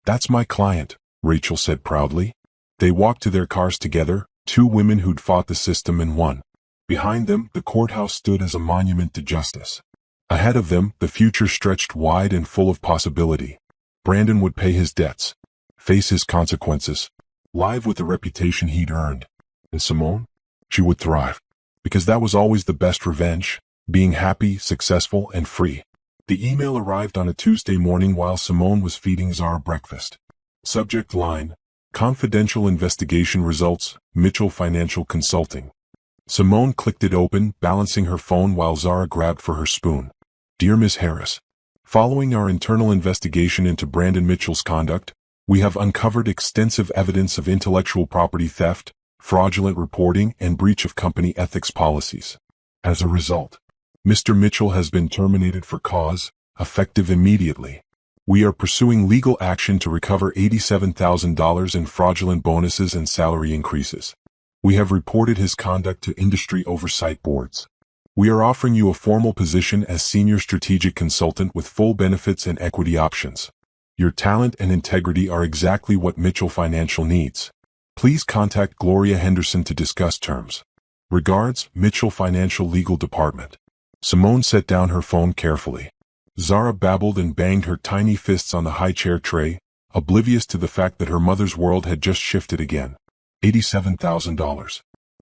That's my client, Rachel said proudly. They walked to their cars together, 2 women who'd fought the system and won. Behind them, the courthouse stood as a monument to justice. Ahead of them, the future stretched wide and full of possibility. Brandon would pay his debts. Face his consequences. Live with the reputation he'd earned. And Simone? She would thrive. Because that was always the best revenge. Being happy, successful, and free. The email arrived on a Tuesday morning while Simone was feeding Zara breakfast. Subject line. Confidential investigation results, Mitchell Financial Consulting. Simone clicked it open, balancing her phone while Zara grabbed for her spoon. Dear Ms. Harris. Following our internal investigation into Brandon Mitchell's conduct, we have uncovered extensive evidence of intellectual property theft, fraudulent reporting, and breach of company ethics policies. As a result, Mr. Mitchell has been terminated for cause, effective immediately. We are pursuing legal action to recover $87,000 in fraudulent bonuses and salary increases. We have reported his conduct to industry oversight boards. We are offering you a formal position as senior strategic consultant with full benefits and equity options. Your talent and integrity are exactly what Mitchell Financial needs. Please contact Gloria Henderson to discuss terms. Regards, Mitchell Financial Legal Department. Simone set down her phone carefully. Zara babbled and banged her tiny fists on the high chair tray, oblivious to the fact that her mother's world had just shifted again. $87,000.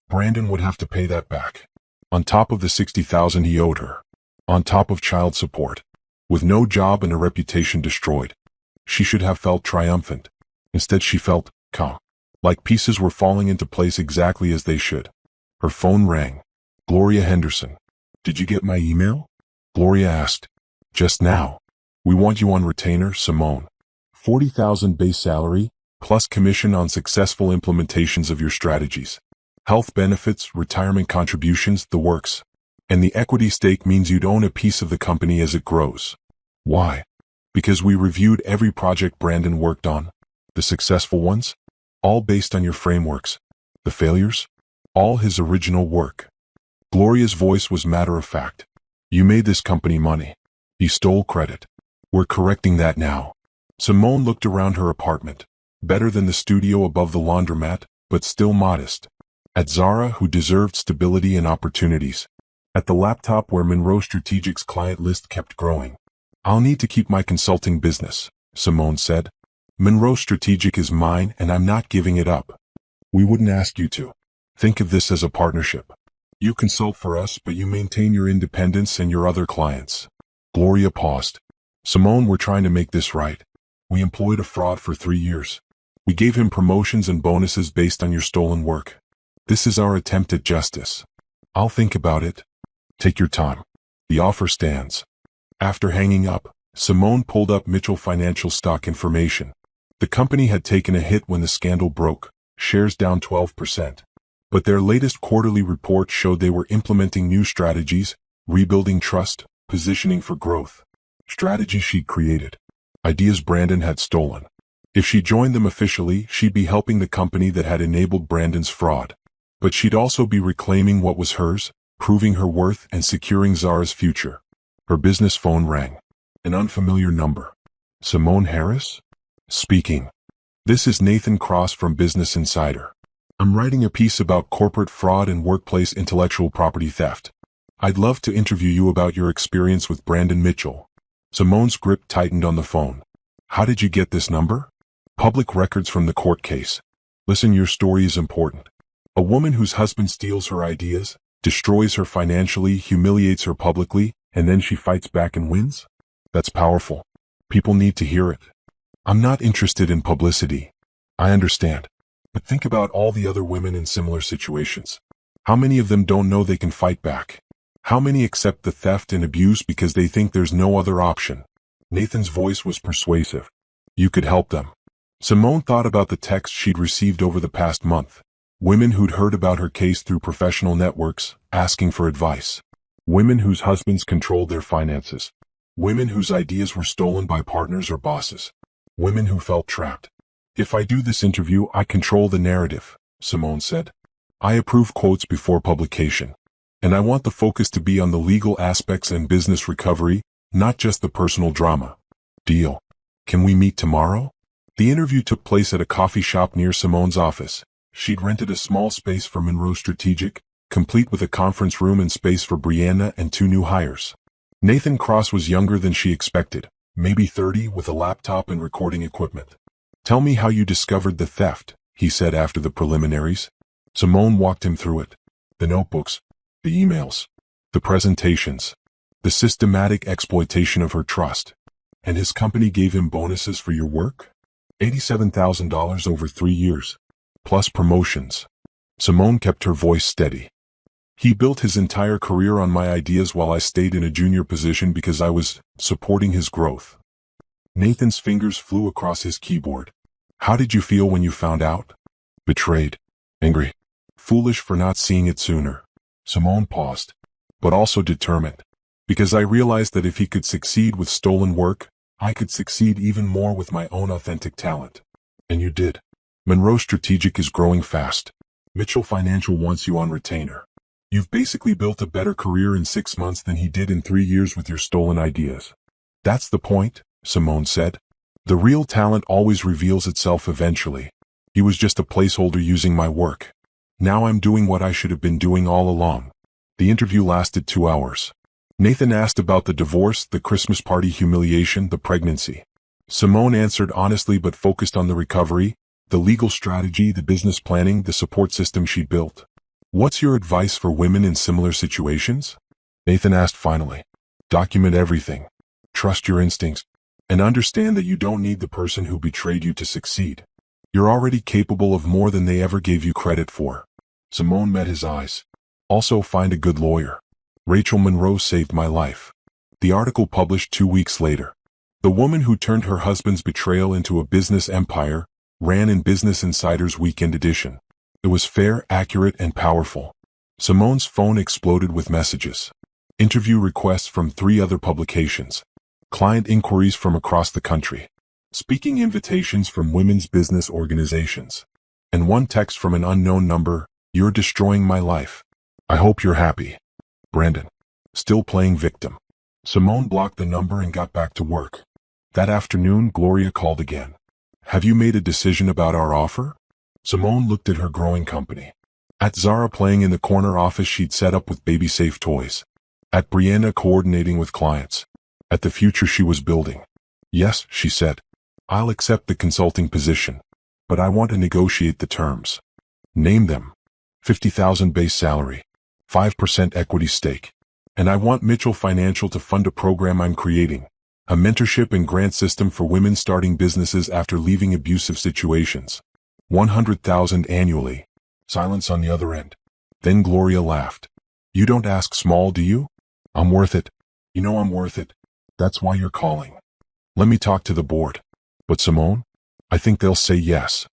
Brandon would have to pay that back. On top of the $60,000 he owed her. On top of child support. With no job and a reputation destroyed. She should have felt triumphant. Instead she felt calm. Like pieces were falling into place exactly as they should. Her phone rang. Gloria Henderson. Did you get my email? Gloria asked. Just now. We want you on retainer, Simone. $40,000 base salary, plus commission on successful implementations of your strategies. Health benefits, retirement contributions, the works. And the equity stake means you'd own a piece of the company as it grows. Why? Because we reviewed every project Brandon worked on. The successful ones? All based on your frameworks. The failures? All his original work. Gloria's voice was matter-of-fact. You made this company money. You stole credit. We're correcting that now. Simone looked around her apartment. Better than the studio above the laundromat, but still modest. At Zara, who deserved stability and opportunities. At the laptop where Monroe Strategic's client list kept growing. I'll need to keep my consulting business, Simone said. Monroe Strategic is mine and I'm not giving it up. We wouldn't ask you to. Think of this as a partnership. You consult for us, but you maintain your independence and your other clients. Gloria paused. Simone, we're trying to make this right. We employed a fraud for 3 years. We gave him promotions and bonuses based on your stolen work. This is our attempt at justice. I'll think about it. Take your time. The offer stands. After hanging up, Simone pulled up Mitchell Financial stock information. The company had taken a hit when the scandal broke, shares down 12%. But their latest quarterly report showed they were implementing new strategies, rebuilding trust, positioning for growth. Strategies she'd created. Ideas Brandon had stolen. If she joined them officially, she'd be helping the company that had enabled Brandon's fraud. But she'd also be reclaiming what was hers, proving her worth and securing Zara's future. Her business phone rang. An unfamiliar number. Simone Harris? Speaking. This is Nathan Cross from Business Insider. I'm writing a piece about corporate fraud and workplace intellectual property theft. I'd love to interview you about your experience with Brandon Mitchell. Simone's grip tightened on the phone. How did you get this number? Public records from the court case. Listen, your story is important. A woman whose husband steals her ideas, destroys her financially, humiliates her publicly, and then she fights back and wins? That's powerful. People need to hear it. I'm not interested in publicity. I understand. But think about all the other women in similar situations. How many of them don't know they can fight back? How many accept the theft and abuse because they think there's no other option? Nathan's voice was persuasive. You could help them. Simone thought about the texts she'd received over the past month. Women who'd heard about her case through professional networks, asking for advice. Women whose husbands controlled their finances. Women whose ideas were stolen by partners or bosses. Women who felt trapped. If I do this interview, I control the narrative, Simone said. I approve quotes before publication. And I want the focus to be on the legal aspects and business recovery, not just the personal drama. Deal. Can we meet tomorrow? The interview took place at a coffee shop near Simone's office. She'd rented a small space for Monroe Strategic, complete with a conference room and space for Brianna and 2 new hires. Nathan Cross was younger than she expected, maybe 30, with a laptop and recording equipment. Tell me how you discovered the theft, he said after the preliminaries. Simone walked him through it. The notebooks, the emails, the presentations, the systematic exploitation of her trust. And his company gave him bonuses for your work? $87,000 over 3 years. Plus promotions. Simone kept her voice steady. He built his entire career on my ideas while I stayed in a junior position because I was supporting his growth. Nathan's fingers flew across his keyboard. How did you feel when you found out? Betrayed. Angry. Foolish for not seeing it sooner. Simone paused. But also determined. Because I realized that if he could succeed with stolen work, I could succeed even more with my own authentic talent. And you did. Monroe Strategic is growing fast. Mitchell Financial wants you on retainer. You've basically built a better career in 6 months than he did in 3 years with your stolen ideas. That's the point, Simone said. The real talent always reveals itself eventually. He was just a placeholder using my work. Now I'm doing what I should have been doing all along. The interview lasted 2 hours. Nathan asked about the divorce, the Christmas party humiliation, the pregnancy. Simone answered honestly but focused on the recovery, the legal strategy, the business planning, the support system she'd built. What's your advice for women in similar situations? Nathan asked finally. Document everything. Trust your instincts. And understand that you don't need the person who betrayed you to succeed. You're already capable of more than they ever gave you credit for. Simone met his eyes. Also, find a good lawyer. Rachel Monroe saved my life. The article published 2 weeks later. The woman who turned her husband's betrayal into a business empire ran in Business Insider's weekend edition. It was fair, accurate, and powerful. Simone's phone exploded with messages. Interview requests from 3 other publications. Client inquiries from across the country. Speaking invitations from women's business organizations. And one text from an unknown number, "You're destroying my life. I hope you're happy. Brandon." Still playing victim. Simone blocked the number and got back to work. That afternoon, Gloria called again. "Have you made a decision about our offer?" Simone looked at her growing company. At Zara, playing in the corner office she'd set up with baby-safe toys. At Brianna, coordinating with clients. At the future she was building. "Yes," she said. "I'll accept the consulting position. But I want to negotiate the terms." "Name them." $50,000 base salary. 5% equity stake. And I want Mitchell Financial to fund a program I'm creating. A mentorship and grant system for women starting businesses after leaving abusive situations. 100,000 annually. Silence on the other end. Then Gloria laughed. "You don't ask small, do you? I'm worth it. You know I'm worth it. That's why you're calling. Let me talk to the board." "But Simone? I think they'll say yes."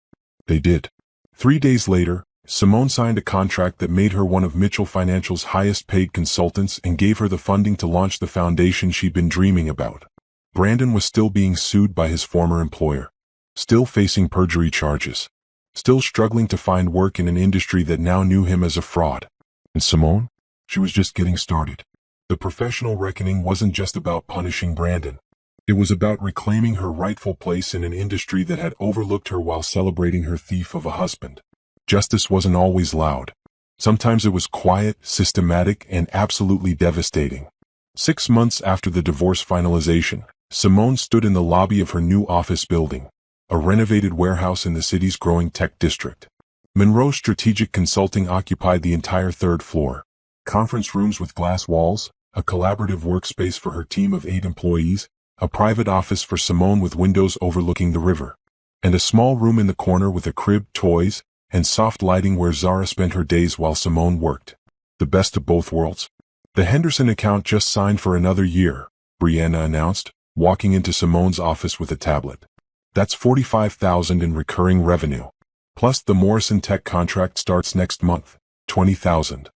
They did. 3 days later, Simone signed a contract that made her one of Mitchell Financial's highest-paid consultants and gave her the funding to launch the foundation she'd been dreaming about. Brandon was still being sued by his former employer. Still facing perjury charges. Still struggling to find work in an industry that now knew him as a fraud. And Simone? She was just getting started. The professional reckoning wasn't just about punishing Brandon. It was about reclaiming her rightful place in an industry that had overlooked her while celebrating her thief of a husband. Justice wasn't always loud. Sometimes it was quiet, systematic, and absolutely devastating. 6 months after the divorce finalization, Simone stood in the lobby of her new office building, a renovated warehouse in the city's growing tech district. Monroe Strategic Consulting occupied the entire 3rd floor. Conference rooms with glass walls, a collaborative workspace for her team of 8 employees, a private office for Simone with windows overlooking the river, and a small room in the corner with a crib, toys, and soft lighting where Zara spent her days while Simone worked. The best of both worlds. "The Henderson account just signed for another year," Brianna announced, walking into Simone's office with a tablet. "That's 45,000 in recurring revenue. Plus the Morrison Tech contract starts next month, 20,000.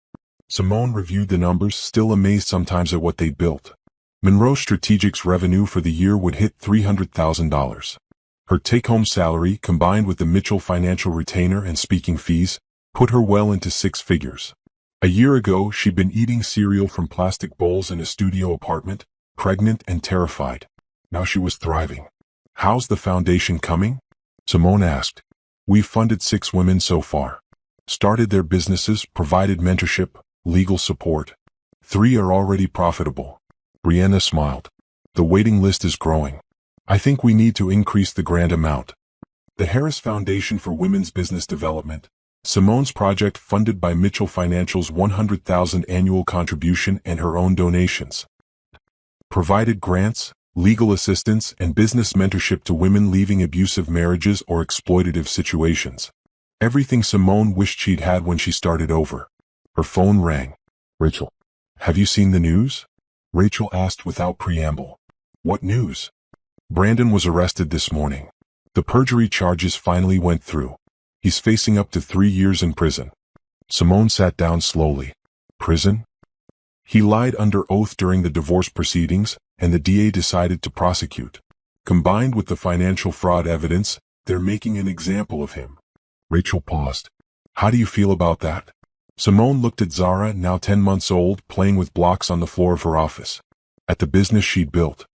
Simone reviewed the numbers, still amazed sometimes at what they'd built. Monroe Strategic's revenue for the year would hit $300,000. Her take-home salary, combined with the Mitchell Financial retainer and speaking fees, put her well into 6 figures. A year ago, she'd been eating cereal from plastic bowls in a studio apartment, pregnant and terrified. Now she was thriving. "How's the foundation coming?" Simone asked. "We've funded 6 women so far. Started their businesses, provided mentorship, legal support. 3 are already profitable." Brianna smiled. "The waiting list is growing. I think we need to increase the grant amount." The Harris Foundation for Women's Business Development, Simone's project funded by Mitchell Financial's 100,000 annual contribution and her own donations, provided grants, legal assistance, and business mentorship to women leaving abusive marriages or exploitative situations. Everything Simone wished she'd had when she started over. Her phone rang. "Rachel, have you seen the news?" Rachel asked without preamble. "What news?" "Brandon was arrested this morning. The perjury charges finally went through. He's facing up to 3 years in prison." Simone sat down slowly. "Prison?" "He lied under oath during the divorce proceedings, and the DA decided to prosecute. Combined with the financial fraud evidence, they're making an example of him." Rachel paused. "How do you feel about that?" Simone looked at Zara, now 10 months old, playing with blocks on the floor of her office. At the business she'd built.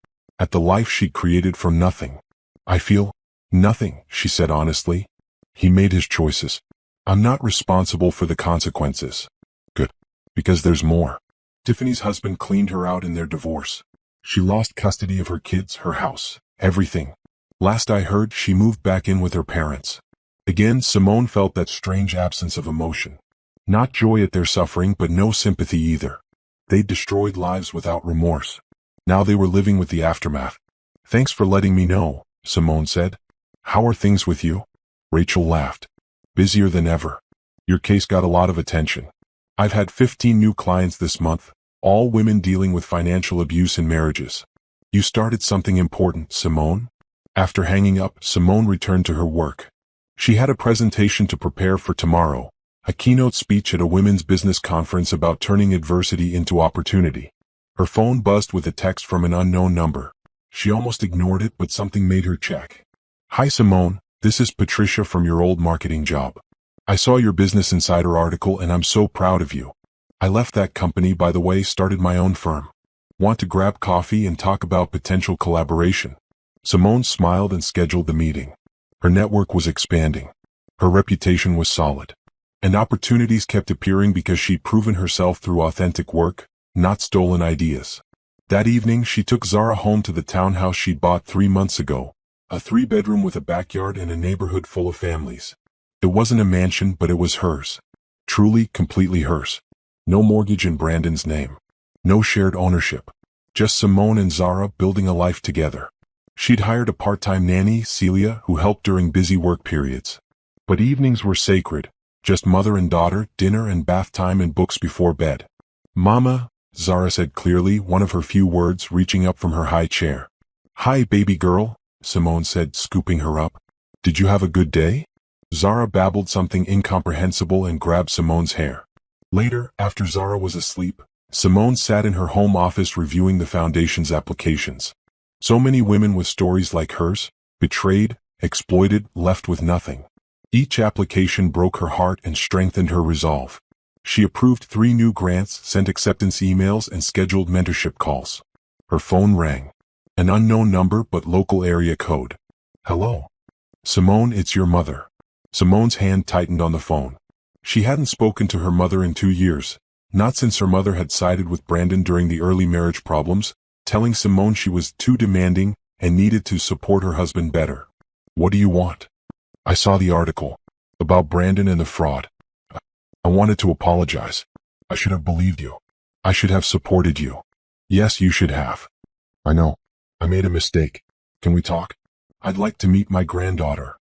At the life she'd created from nothing. "I feel nothing," she said honestly. "He made his choices. I'm not responsible for the consequences." "Good. Because there's more. Tiffany's husband cleaned her out in their divorce. She lost custody of her kids, her house, everything. Last I heard, she moved back in with her parents. Again, Simone felt that strange absence of emotion. Not joy at their suffering, but no sympathy either. They'd destroyed lives without remorse. Now they were living with the aftermath. "Thanks for letting me know," Simone said. "How are things with you?" Rachel laughed. "Busier than ever. Your case got a lot of attention. I've had 15 new clients this month, all women dealing with financial abuse in marriages." "You started something important, Simone." After hanging up, Simone returned to her work. She had a presentation to prepare for tomorrow, a keynote speech at a women's business conference about turning adversity into opportunity. Her phone buzzed with a text from an unknown number. She almost ignored it, but something made her check. "Hi Simone, this is Patricia from your old marketing job. I saw your Business Insider article and I'm so proud of you. I left that company, by the way, started my own firm. Want to grab coffee and talk about potential collaboration?" Simone smiled and scheduled the meeting. Her network was expanding. Her reputation was solid. And opportunities kept appearing because she'd proven herself through authentic work, not stolen ideas. That evening, she took Zara home to the townhouse she'd bought 3 months ago, a 3-bedroom with a backyard and a neighborhood full of families. It wasn't a mansion, but it was hers. Truly, completely hers. No mortgage in Brandon's name. No shared ownership. Just Simone and Zara building a life together. She'd hired a part-time nanny, Celia, who helped during busy work periods. But evenings were sacred. Just mother and daughter, dinner and bath time and books before bed. "Mama," Zara said clearly, one of her few words, reaching up from her high chair. "Hi, baby girl," Simone said, scooping her up. "Did you have a good day?" Zara babbled something incomprehensible and grabbed Simone's hair. Later, after Zara was asleep, Simone sat in her home office reviewing the foundation's applications. So many women with stories like hers, betrayed, exploited, left with nothing. Each application broke her heart and strengthened her resolve. She approved 3 new grants, sent acceptance emails, and scheduled mentorship calls. Her phone rang. An unknown number, but local area code. "Hello. Simone, it's your mother." Simone's hand tightened on the phone. She hadn't spoken to her mother in 2 years, not since her mother had sided with Brandon during the early marriage problems, telling Simone she was too demanding and needed to support her husband better. "What do you want?" "I saw the article about Brandon and the fraud. I wanted to apologize. I should have believed you. I should have supported you." "Yes, you should have. I know. I made a mistake. Can we talk? I'd like to meet my granddaughter."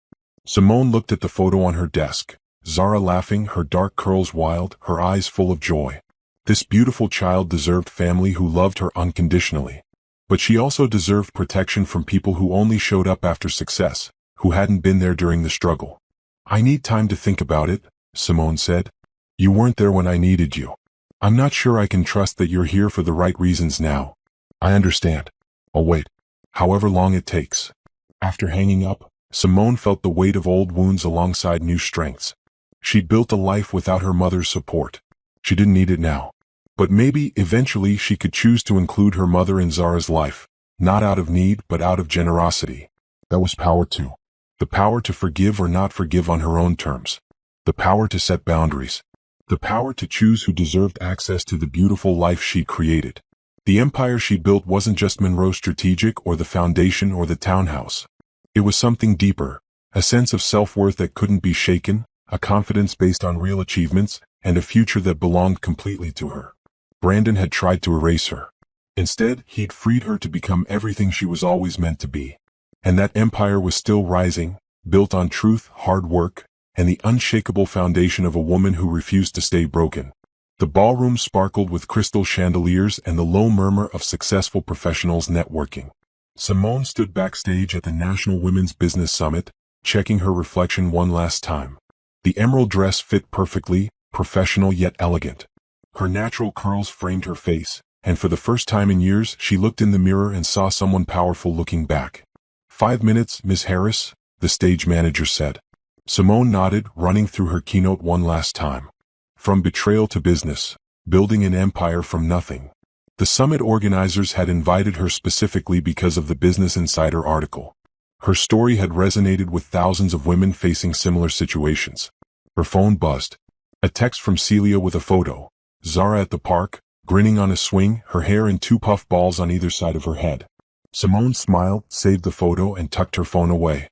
Simone looked at the photo on her desk. Zara laughing, her dark curls wild, her eyes full of joy. This beautiful child deserved family who loved her unconditionally. But she also deserved protection from people who only showed up after success, who hadn't been there during the struggle. "I need time to think about it," Simone said. "You weren't there when I needed you. I'm not sure I can trust that you're here for the right reasons now." "I understand. I'll wait. However long it takes." After hanging up, Simone felt the weight of old wounds alongside new strengths. She'd built a life without her mother's support. She didn't need it now. But maybe, eventually, she could choose to include her mother in Zara's life, not out of need, but out of generosity. That was power too. The power to forgive or not forgive on her own terms. The power to set boundaries. The power to choose who deserved access to the beautiful life she'd created. The empire she built wasn't just Monroe Strategic or the foundation or the townhouse. It was something deeper, a sense of self-worth that couldn't be shaken, a confidence based on real achievements, and a future that belonged completely to her. Brandon had tried to erase her. Instead, he'd freed her to become everything she was always meant to be. And that empire was still rising, built on truth, hard work, and the unshakable foundation of a woman who refused to stay broken. The ballroom sparkled with crystal chandeliers and the low murmur of successful professionals networking. Simone stood backstage at the National Women's Business Summit, checking her reflection one last time. The emerald dress fit perfectly, professional yet elegant. Her natural curls framed her face, and for the first time in years she looked in the mirror and saw someone powerful looking back. 5 minutes, Miss Harris, the stage manager said. Simone nodded, running through her keynote one last time. From betrayal to business, building an empire from nothing. The summit organizers had invited her specifically because of the Business Insider article. Her story had resonated with thousands of women facing similar situations. Her phone buzzed. A text from Celia with a photo. Zara at the park, grinning on a swing, her hair in two puff balls on either side of her head. Simone smiled, saved the photo, and tucked her phone away.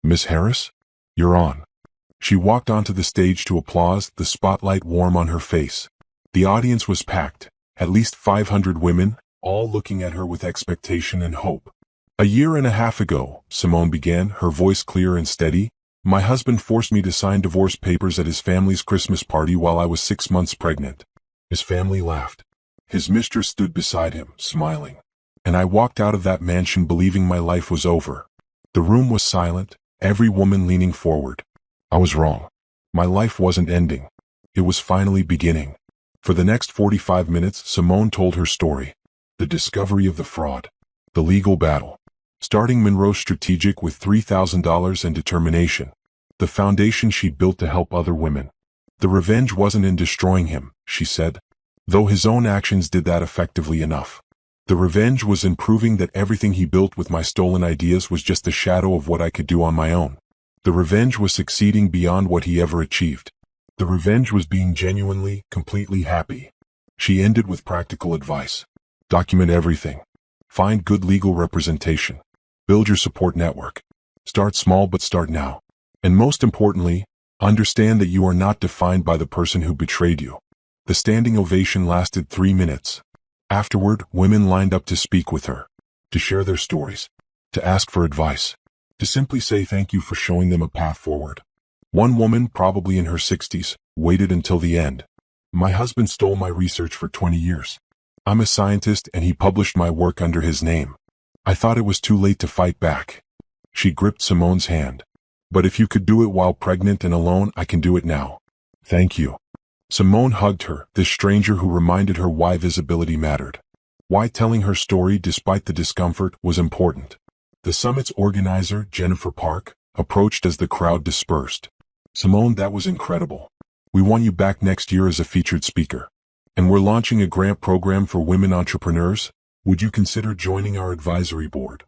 "Miss Harris? You're on." She walked onto the stage to applause, the spotlight warm on her face. The audience was packed, at least 500 women, all looking at her with expectation and hope. "A year and a half ago," Simone began, her voice clear and steady, "my husband forced me to sign divorce papers at his family's Christmas party while I was 6 months pregnant." His family laughed. His mistress stood beside him, smiling. "And I walked out of that mansion believing my life was over." The room was silent, every woman leaning forward. "I was wrong. My life wasn't ending. It was finally beginning." For the next 45 minutes, Simone told her story. The discovery of the fraud. The legal battle. Starting Monroe Strategic with $3,000 and determination. The foundation she built to help other women. The revenge wasn't in destroying him, she said, though his own actions did that effectively enough. The revenge was in proving that everything he built with my stolen ideas was just a shadow of what I could do on my own. The revenge was succeeding beyond what he ever achieved. The revenge was being genuinely, completely happy. She ended with practical advice. Document everything. Find good legal representation. Build your support network. Start small but start now. And most importantly, understand that you are not defined by the person who betrayed you. The standing ovation lasted 3 minutes. Afterward, women lined up to speak with her, to share their stories, to ask for advice, to simply say thank you for showing them a path forward. One woman, probably in her 60s, waited until the end. "My husband stole my research for 20 years. I'm a scientist and he published my work under his name. I thought it was too late to fight back." She gripped Simone's hand. "But if you could do it while pregnant and alone, I can do it now. Thank you." Simone hugged her, this stranger who reminded her why visibility mattered. Why telling her story despite the discomfort was important. The summit's organizer, Jennifer Park, approached as the crowd dispersed. "Simone, that was incredible. We want you back next year as a featured speaker. And we're launching a grant program for women entrepreneurs. Would you consider joining our advisory board?"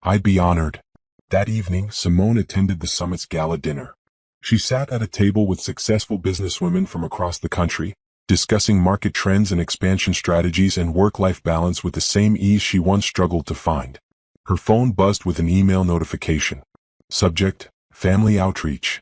"I'd be honored." That evening, Simone attended the summit's gala dinner. She sat at a table with successful businesswomen from across the country, discussing market trends and expansion strategies and work-life balance with the same ease she once struggled to find. Her phone buzzed with an email notification. Subject: Family Outreach.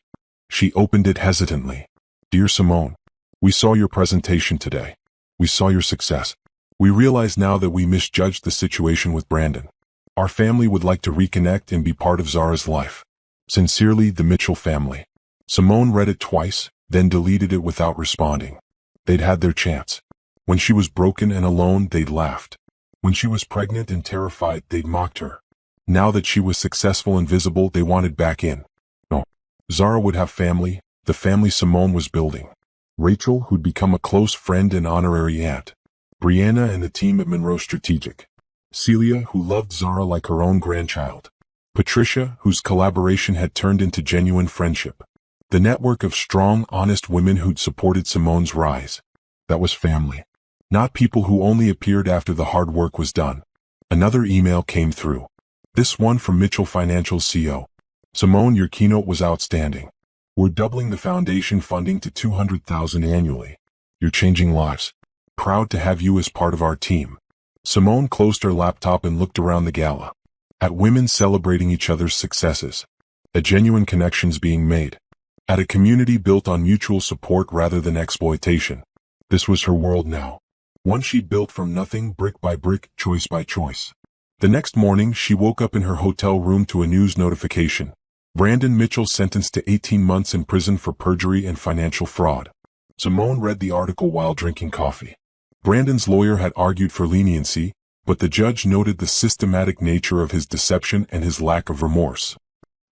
She opened it hesitantly. "Dear Simone, we saw your presentation today. We saw your success. We realize now that we misjudged the situation with Brandon. Our family would like to reconnect and be part of Zara's life. Sincerely, the Mitchell family." Simone read it twice, then deleted it without responding. They'd had their chance. When she was broken and alone, they'd laughed. When she was pregnant and terrified, they'd mocked her. Now that she was successful and visible, they wanted back in. No. Zara would have family, the family Simone was building. Rachel, who'd become a close friend and honorary aunt. Brianna and the team at Monroe Strategic. Celia, who loved Zara like her own grandchild. Patricia, whose collaboration had turned into genuine friendship. The network of strong, honest women who'd supported Simone's rise. That was family. Not people who only appeared after the hard work was done. Another email came through. This one from Mitchell Financial's CEO. "Simone, your keynote was outstanding. We're doubling the foundation funding to $200,000 annually. You're changing lives. Proud to have you as part of our team." Simone closed her laptop and looked around the gala. At women celebrating each other's successes. At genuine connections being made. At a community built on mutual support rather than exploitation. This was her world now. One she built from nothing, brick by brick, choice by choice. The next morning, she woke up in her hotel room to a news notification. Brandon Mitchell sentenced to 18 months in prison for perjury and financial fraud. Simone read the article while drinking coffee. Brandon's lawyer had argued for leniency, but the judge noted the systematic nature of his deception and his lack of remorse.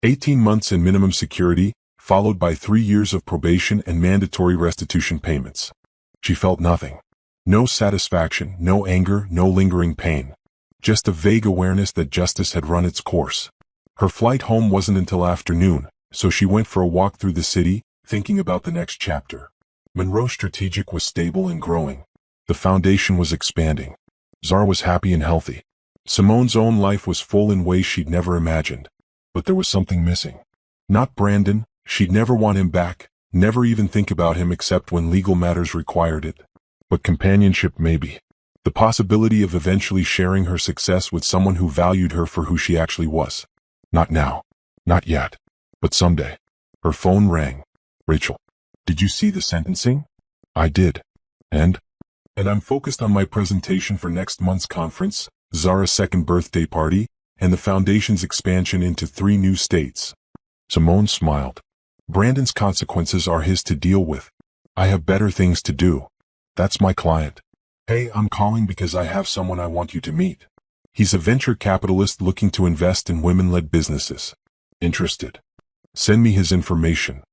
18 months in minimum security, followed by 3 years of probation and mandatory restitution payments. She felt nothing. No satisfaction, no anger, no lingering pain. Just a vague awareness that justice had run its course. Her flight home wasn't until afternoon, so she went for a walk through the city, thinking about the next chapter. Monroe Strategic was stable and growing. The foundation was expanding. Zara was happy and healthy. Simone's own life was full in ways she'd never imagined. But there was something missing. Not Brandon, she'd never want him back, Never even think about him except when legal matters required it. But companionship maybe. The possibility of eventually sharing her success with someone who valued her for who she actually was. Not now. Not yet. But someday. Her phone rang. Rachel. Did you see the sentencing? I did. And I'm focused on my presentation for next month's conference, Zara's second birthday party, and the foundation's expansion into 3 new states. Simone smiled. Brandon's consequences are his to deal with. I have better things to do. That's my client. Hey, I'm calling because I have someone I want you to meet. He's a venture capitalist looking to invest in women-led businesses. Interested? Send me his information.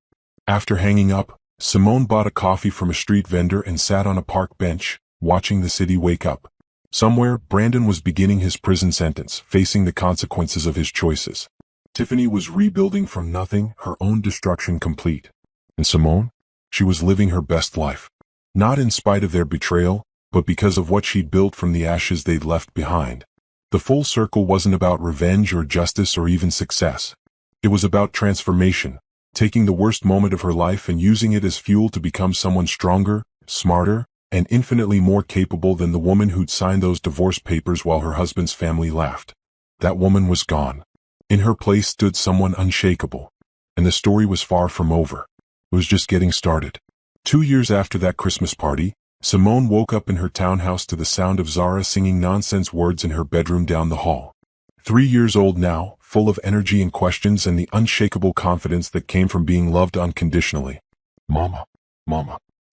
After hanging up, Simone bought a coffee from a street vendor and sat on a park bench, watching the city wake up. Somewhere, Brandon was beginning his prison sentence, facing the consequences of his choices. Tiffany was rebuilding from nothing, her own destruction complete. And Simone? She was living her best life. Not in spite of their betrayal, but because of what she'd built from the ashes they'd left behind. The full circle wasn't about revenge or justice or even success. It was about transformation, taking the worst moment of her life and using it as fuel to become someone stronger, smarter, and infinitely more capable than the woman who'd signed those divorce papers while her husband's family laughed. That woman was gone. In her place stood someone unshakable. And the story was far from over. It was just getting started. 2 years after that Christmas party, Simone woke up in her townhouse to the sound of Zara singing nonsense words in her bedroom down the hall. 3 years old now, full of energy and questions and the unshakable confidence that came from being loved unconditionally. Mama,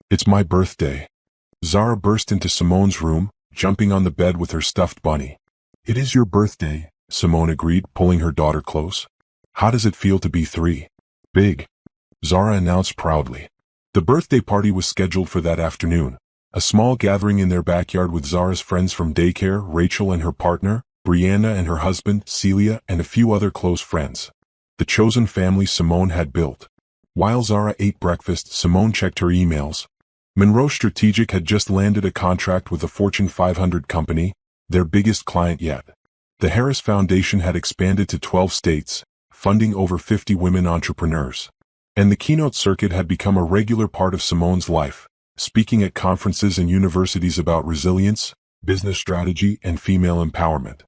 it's my birthday. Zara burst into Simone's room, jumping on the bed with her stuffed bunny. It is your birthday, Simone agreed, pulling her daughter close. How does it feel to be 3? Big, Zara announced proudly. The birthday party was scheduled for that afternoon, a small gathering in their backyard with Zara's friends from daycare, Rachel and her partner, Brianna and her husband, Celia, and a few other close friends. The chosen family Simone had built. While Zara ate breakfast, Simone checked her emails. Monroe Strategic had just landed a contract with a Fortune 500 company, their biggest client yet. The Harris Foundation had expanded to 12 states, funding over 50 women entrepreneurs. And the keynote circuit had become a regular part of Simone's life, speaking at conferences and universities about resilience, business strategy, and female empowerment.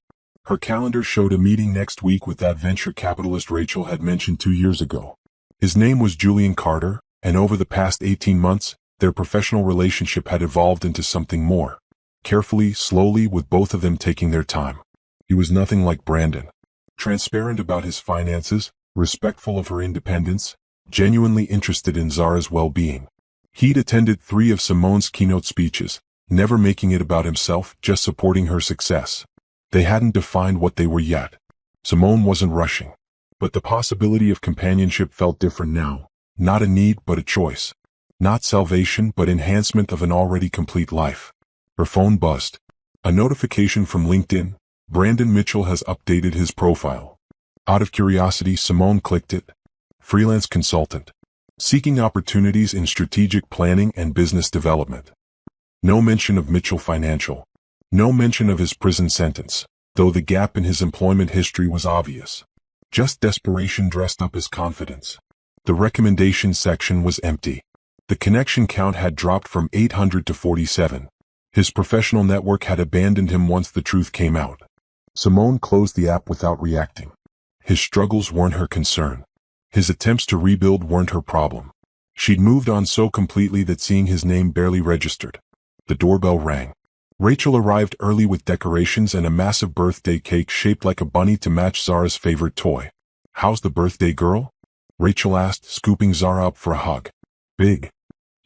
Her calendar showed a meeting next week with that venture capitalist Rachel had mentioned 2 years ago. His name was Julian Carter, and over the past 18 months, their professional relationship had evolved into something more. Carefully, slowly, with both of them taking their time. He was nothing like Brandon. Transparent about his finances, respectful of her independence, genuinely interested in Zara's well-being. He'd attended 3 of Simone's keynote speeches, never making it about himself, just supporting her success. They hadn't defined what they were yet. Simone wasn't rushing. But the possibility of companionship felt different now. Not a need, but a choice. Not salvation, but enhancement of an already complete life. Her phone buzzed. A notification from LinkedIn. Brandon Mitchell has updated his profile. Out of curiosity, Simone clicked it. Freelance consultant. Seeking opportunities in strategic planning and business development. No mention of Mitchell Financial. No mention of his prison sentence, though the gap in his employment history was obvious. Just desperation dressed up as confidence. The recommendation section was empty. The connection count had dropped from 800 to 47. His professional network had abandoned him once the truth came out. Simone closed the app without reacting. His struggles weren't her concern. His attempts to rebuild weren't her problem. She'd moved on so completely that seeing his name barely registered. The doorbell rang. Rachel arrived early with decorations and a massive birthday cake shaped like a bunny to match Zara's favorite toy. How's the birthday girl? Rachel asked, scooping Zara up for a hug. Big,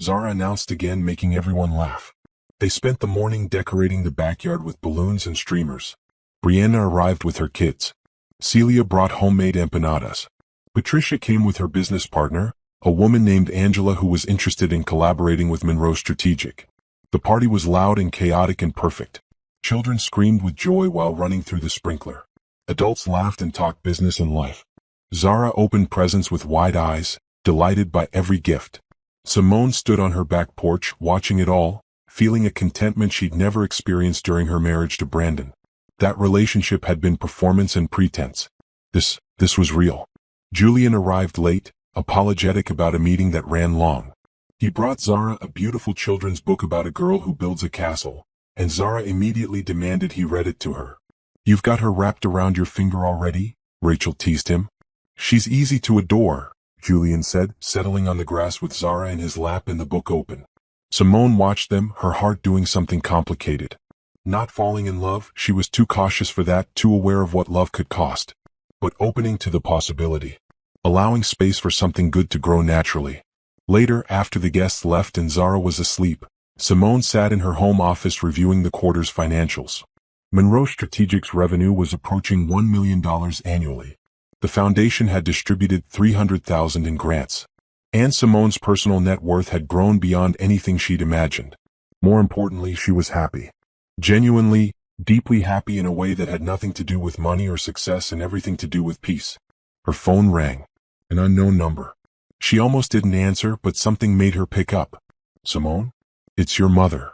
Zara announced again, making everyone laugh. They spent the morning decorating the backyard with balloons and streamers. Brianna arrived with her kids. Celia brought homemade empanadas. Patricia came with her business partner, a woman named Angela who was interested in collaborating with Monroe Strategic. The party was loud and chaotic and perfect. Children screamed with joy while running through the sprinkler. Adults laughed and talked business and life. Zara opened presents with wide eyes, delighted by every gift. Simone stood on her back porch, watching it all, feeling a contentment she'd never experienced during her marriage to Brandon. That relationship had been performance and pretense. This was real. Julian arrived late, apologetic about a meeting that ran long. He brought Zara a beautiful children's book about a girl who builds a castle, and Zara immediately demanded he read it to her. "You've got her wrapped around your finger already?" Rachel teased him. "She's easy to adore," Julian said, settling on the grass with Zara in his lap and the book open. Simone watched them, her heart doing something complicated. Not falling in love, she was too cautious for that, too aware of what love could cost. But opening to the possibility. Allowing space for something good to grow naturally. Later, after the guests left and Zara was asleep, Simone sat in her home office reviewing the quarter's financials. Monroe Strategic's revenue was approaching $1 million annually. The foundation had distributed $300,000 in grants. And Simone's personal net worth had grown beyond anything she'd imagined. More importantly, she was happy. Genuinely, deeply happy in a way that had nothing to do with money or success and everything to do with peace. Her phone rang. An unknown number. She almost didn't answer, but something made her pick up. "Simone? It's your mother."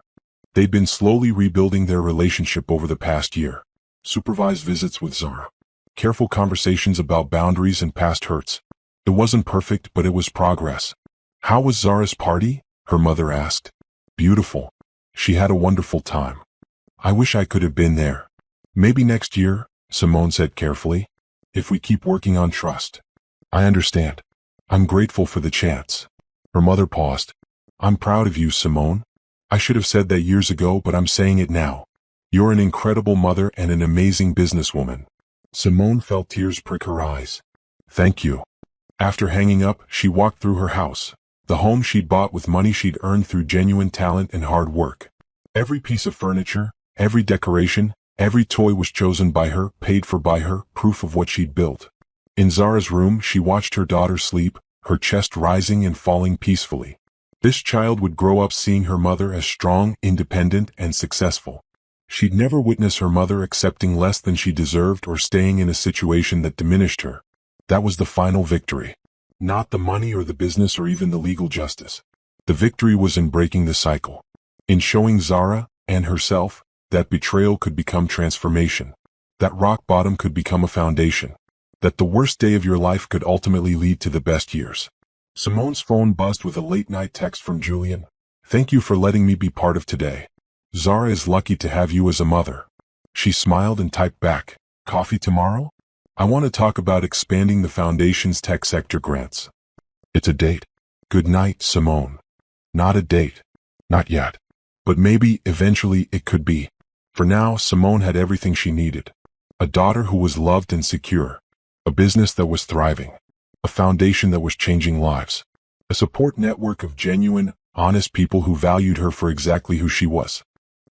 They'd been slowly rebuilding their relationship over the past year. Supervised visits with Zara. Careful conversations about boundaries and past hurts. It wasn't perfect, but it was progress. "How was Zara's party?" her mother asked. "Beautiful. She had a wonderful time. I wish I could have been there." "Maybe next year," Simone said carefully. "If we keep working on trust." "I understand. I'm grateful for the chance." Her mother paused. "I'm proud of you, Simone. I should have said that years ago, but I'm saying it now. You're an incredible mother and an amazing businesswoman." Simone felt tears prick her eyes. "Thank you." After hanging up, she walked through her house, the home she'd bought with money she'd earned through genuine talent and hard work. Every piece of furniture, every decoration, every toy was chosen by her, paid for by her, proof of what she'd built. In Zara's room, she watched her daughter sleep, her chest rising and falling peacefully. This child would grow up seeing her mother as strong, independent, and successful. She'd never witness her mother accepting less than she deserved or staying in a situation that diminished her. That was the final victory. Not the money or the business or even the legal justice. The victory was in breaking the cycle. In showing Zara, and herself, that betrayal could become transformation. That rock bottom could become a foundation. That the worst day of your life could ultimately lead to the best years. Simone's phone buzzed with a late-night text from Julian. "Thank you for letting me be part of today. Zara is lucky to have you as a mother." She smiled and typed back, "Coffee tomorrow? I want to talk about expanding the foundation's tech sector grants." "It's a date." "Good night, Simone." "Not a date. Not yet. But maybe, eventually, it could be." For now, Simone had everything she needed. A daughter who was loved and secure. A business that was thriving. A foundation that was changing lives. A support network of genuine, honest people who valued her for exactly who she was.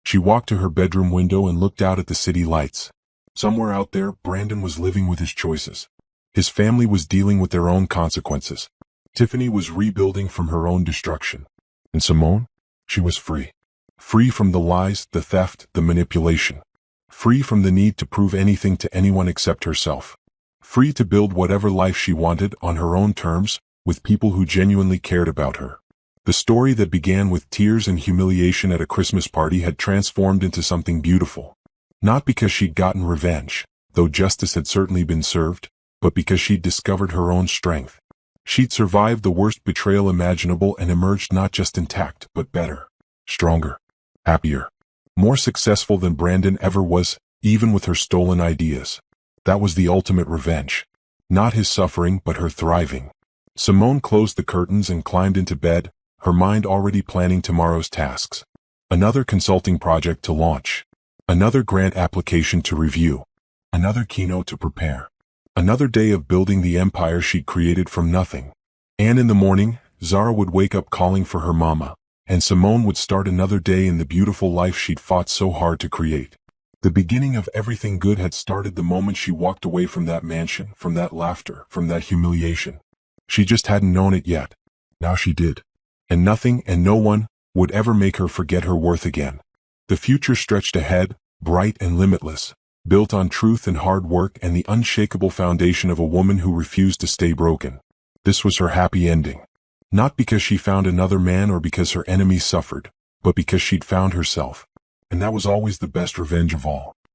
She walked to her bedroom window and looked out at the city lights. Somewhere out there, Brandon was living with his choices. His family was dealing with their own consequences. Tiffany was rebuilding from her own destruction. And Simone? She was free. Free from the lies, the theft, the manipulation. Free from the need to prove anything to anyone except herself. Free to build whatever life she wanted on her own terms, with people who genuinely cared about her. The story that began with tears and humiliation at a Christmas party had transformed into something beautiful. Not because she'd gotten revenge, though justice had certainly been served, but because she'd discovered her own strength. She'd survived the worst betrayal imaginable and emerged not just intact, but better, stronger, happier, more successful than Brandon ever was, even with her stolen ideas. That was the ultimate revenge. Not his suffering, but her thriving. Simone closed the curtains and climbed into bed, her mind already planning tomorrow's tasks. Another consulting project to launch. Another grant application to review. Another keynote to prepare. Another day of building the empire she'd created from nothing. And in the morning, Zara would wake up calling for her mama, and Simone would start another day in the beautiful life she'd fought so hard to create. The beginning of everything good had started the moment she walked away from that mansion, from that laughter, from that humiliation. She just hadn't known it yet. Now she did. And nothing and no one would ever make her forget her worth again. The future stretched ahead, bright and limitless, built on truth and hard work and the unshakable foundation of a woman who refused to stay broken. This was her happy ending. Not because she found another man or because her enemies suffered, but because she'd found herself. And that was always the best revenge of all.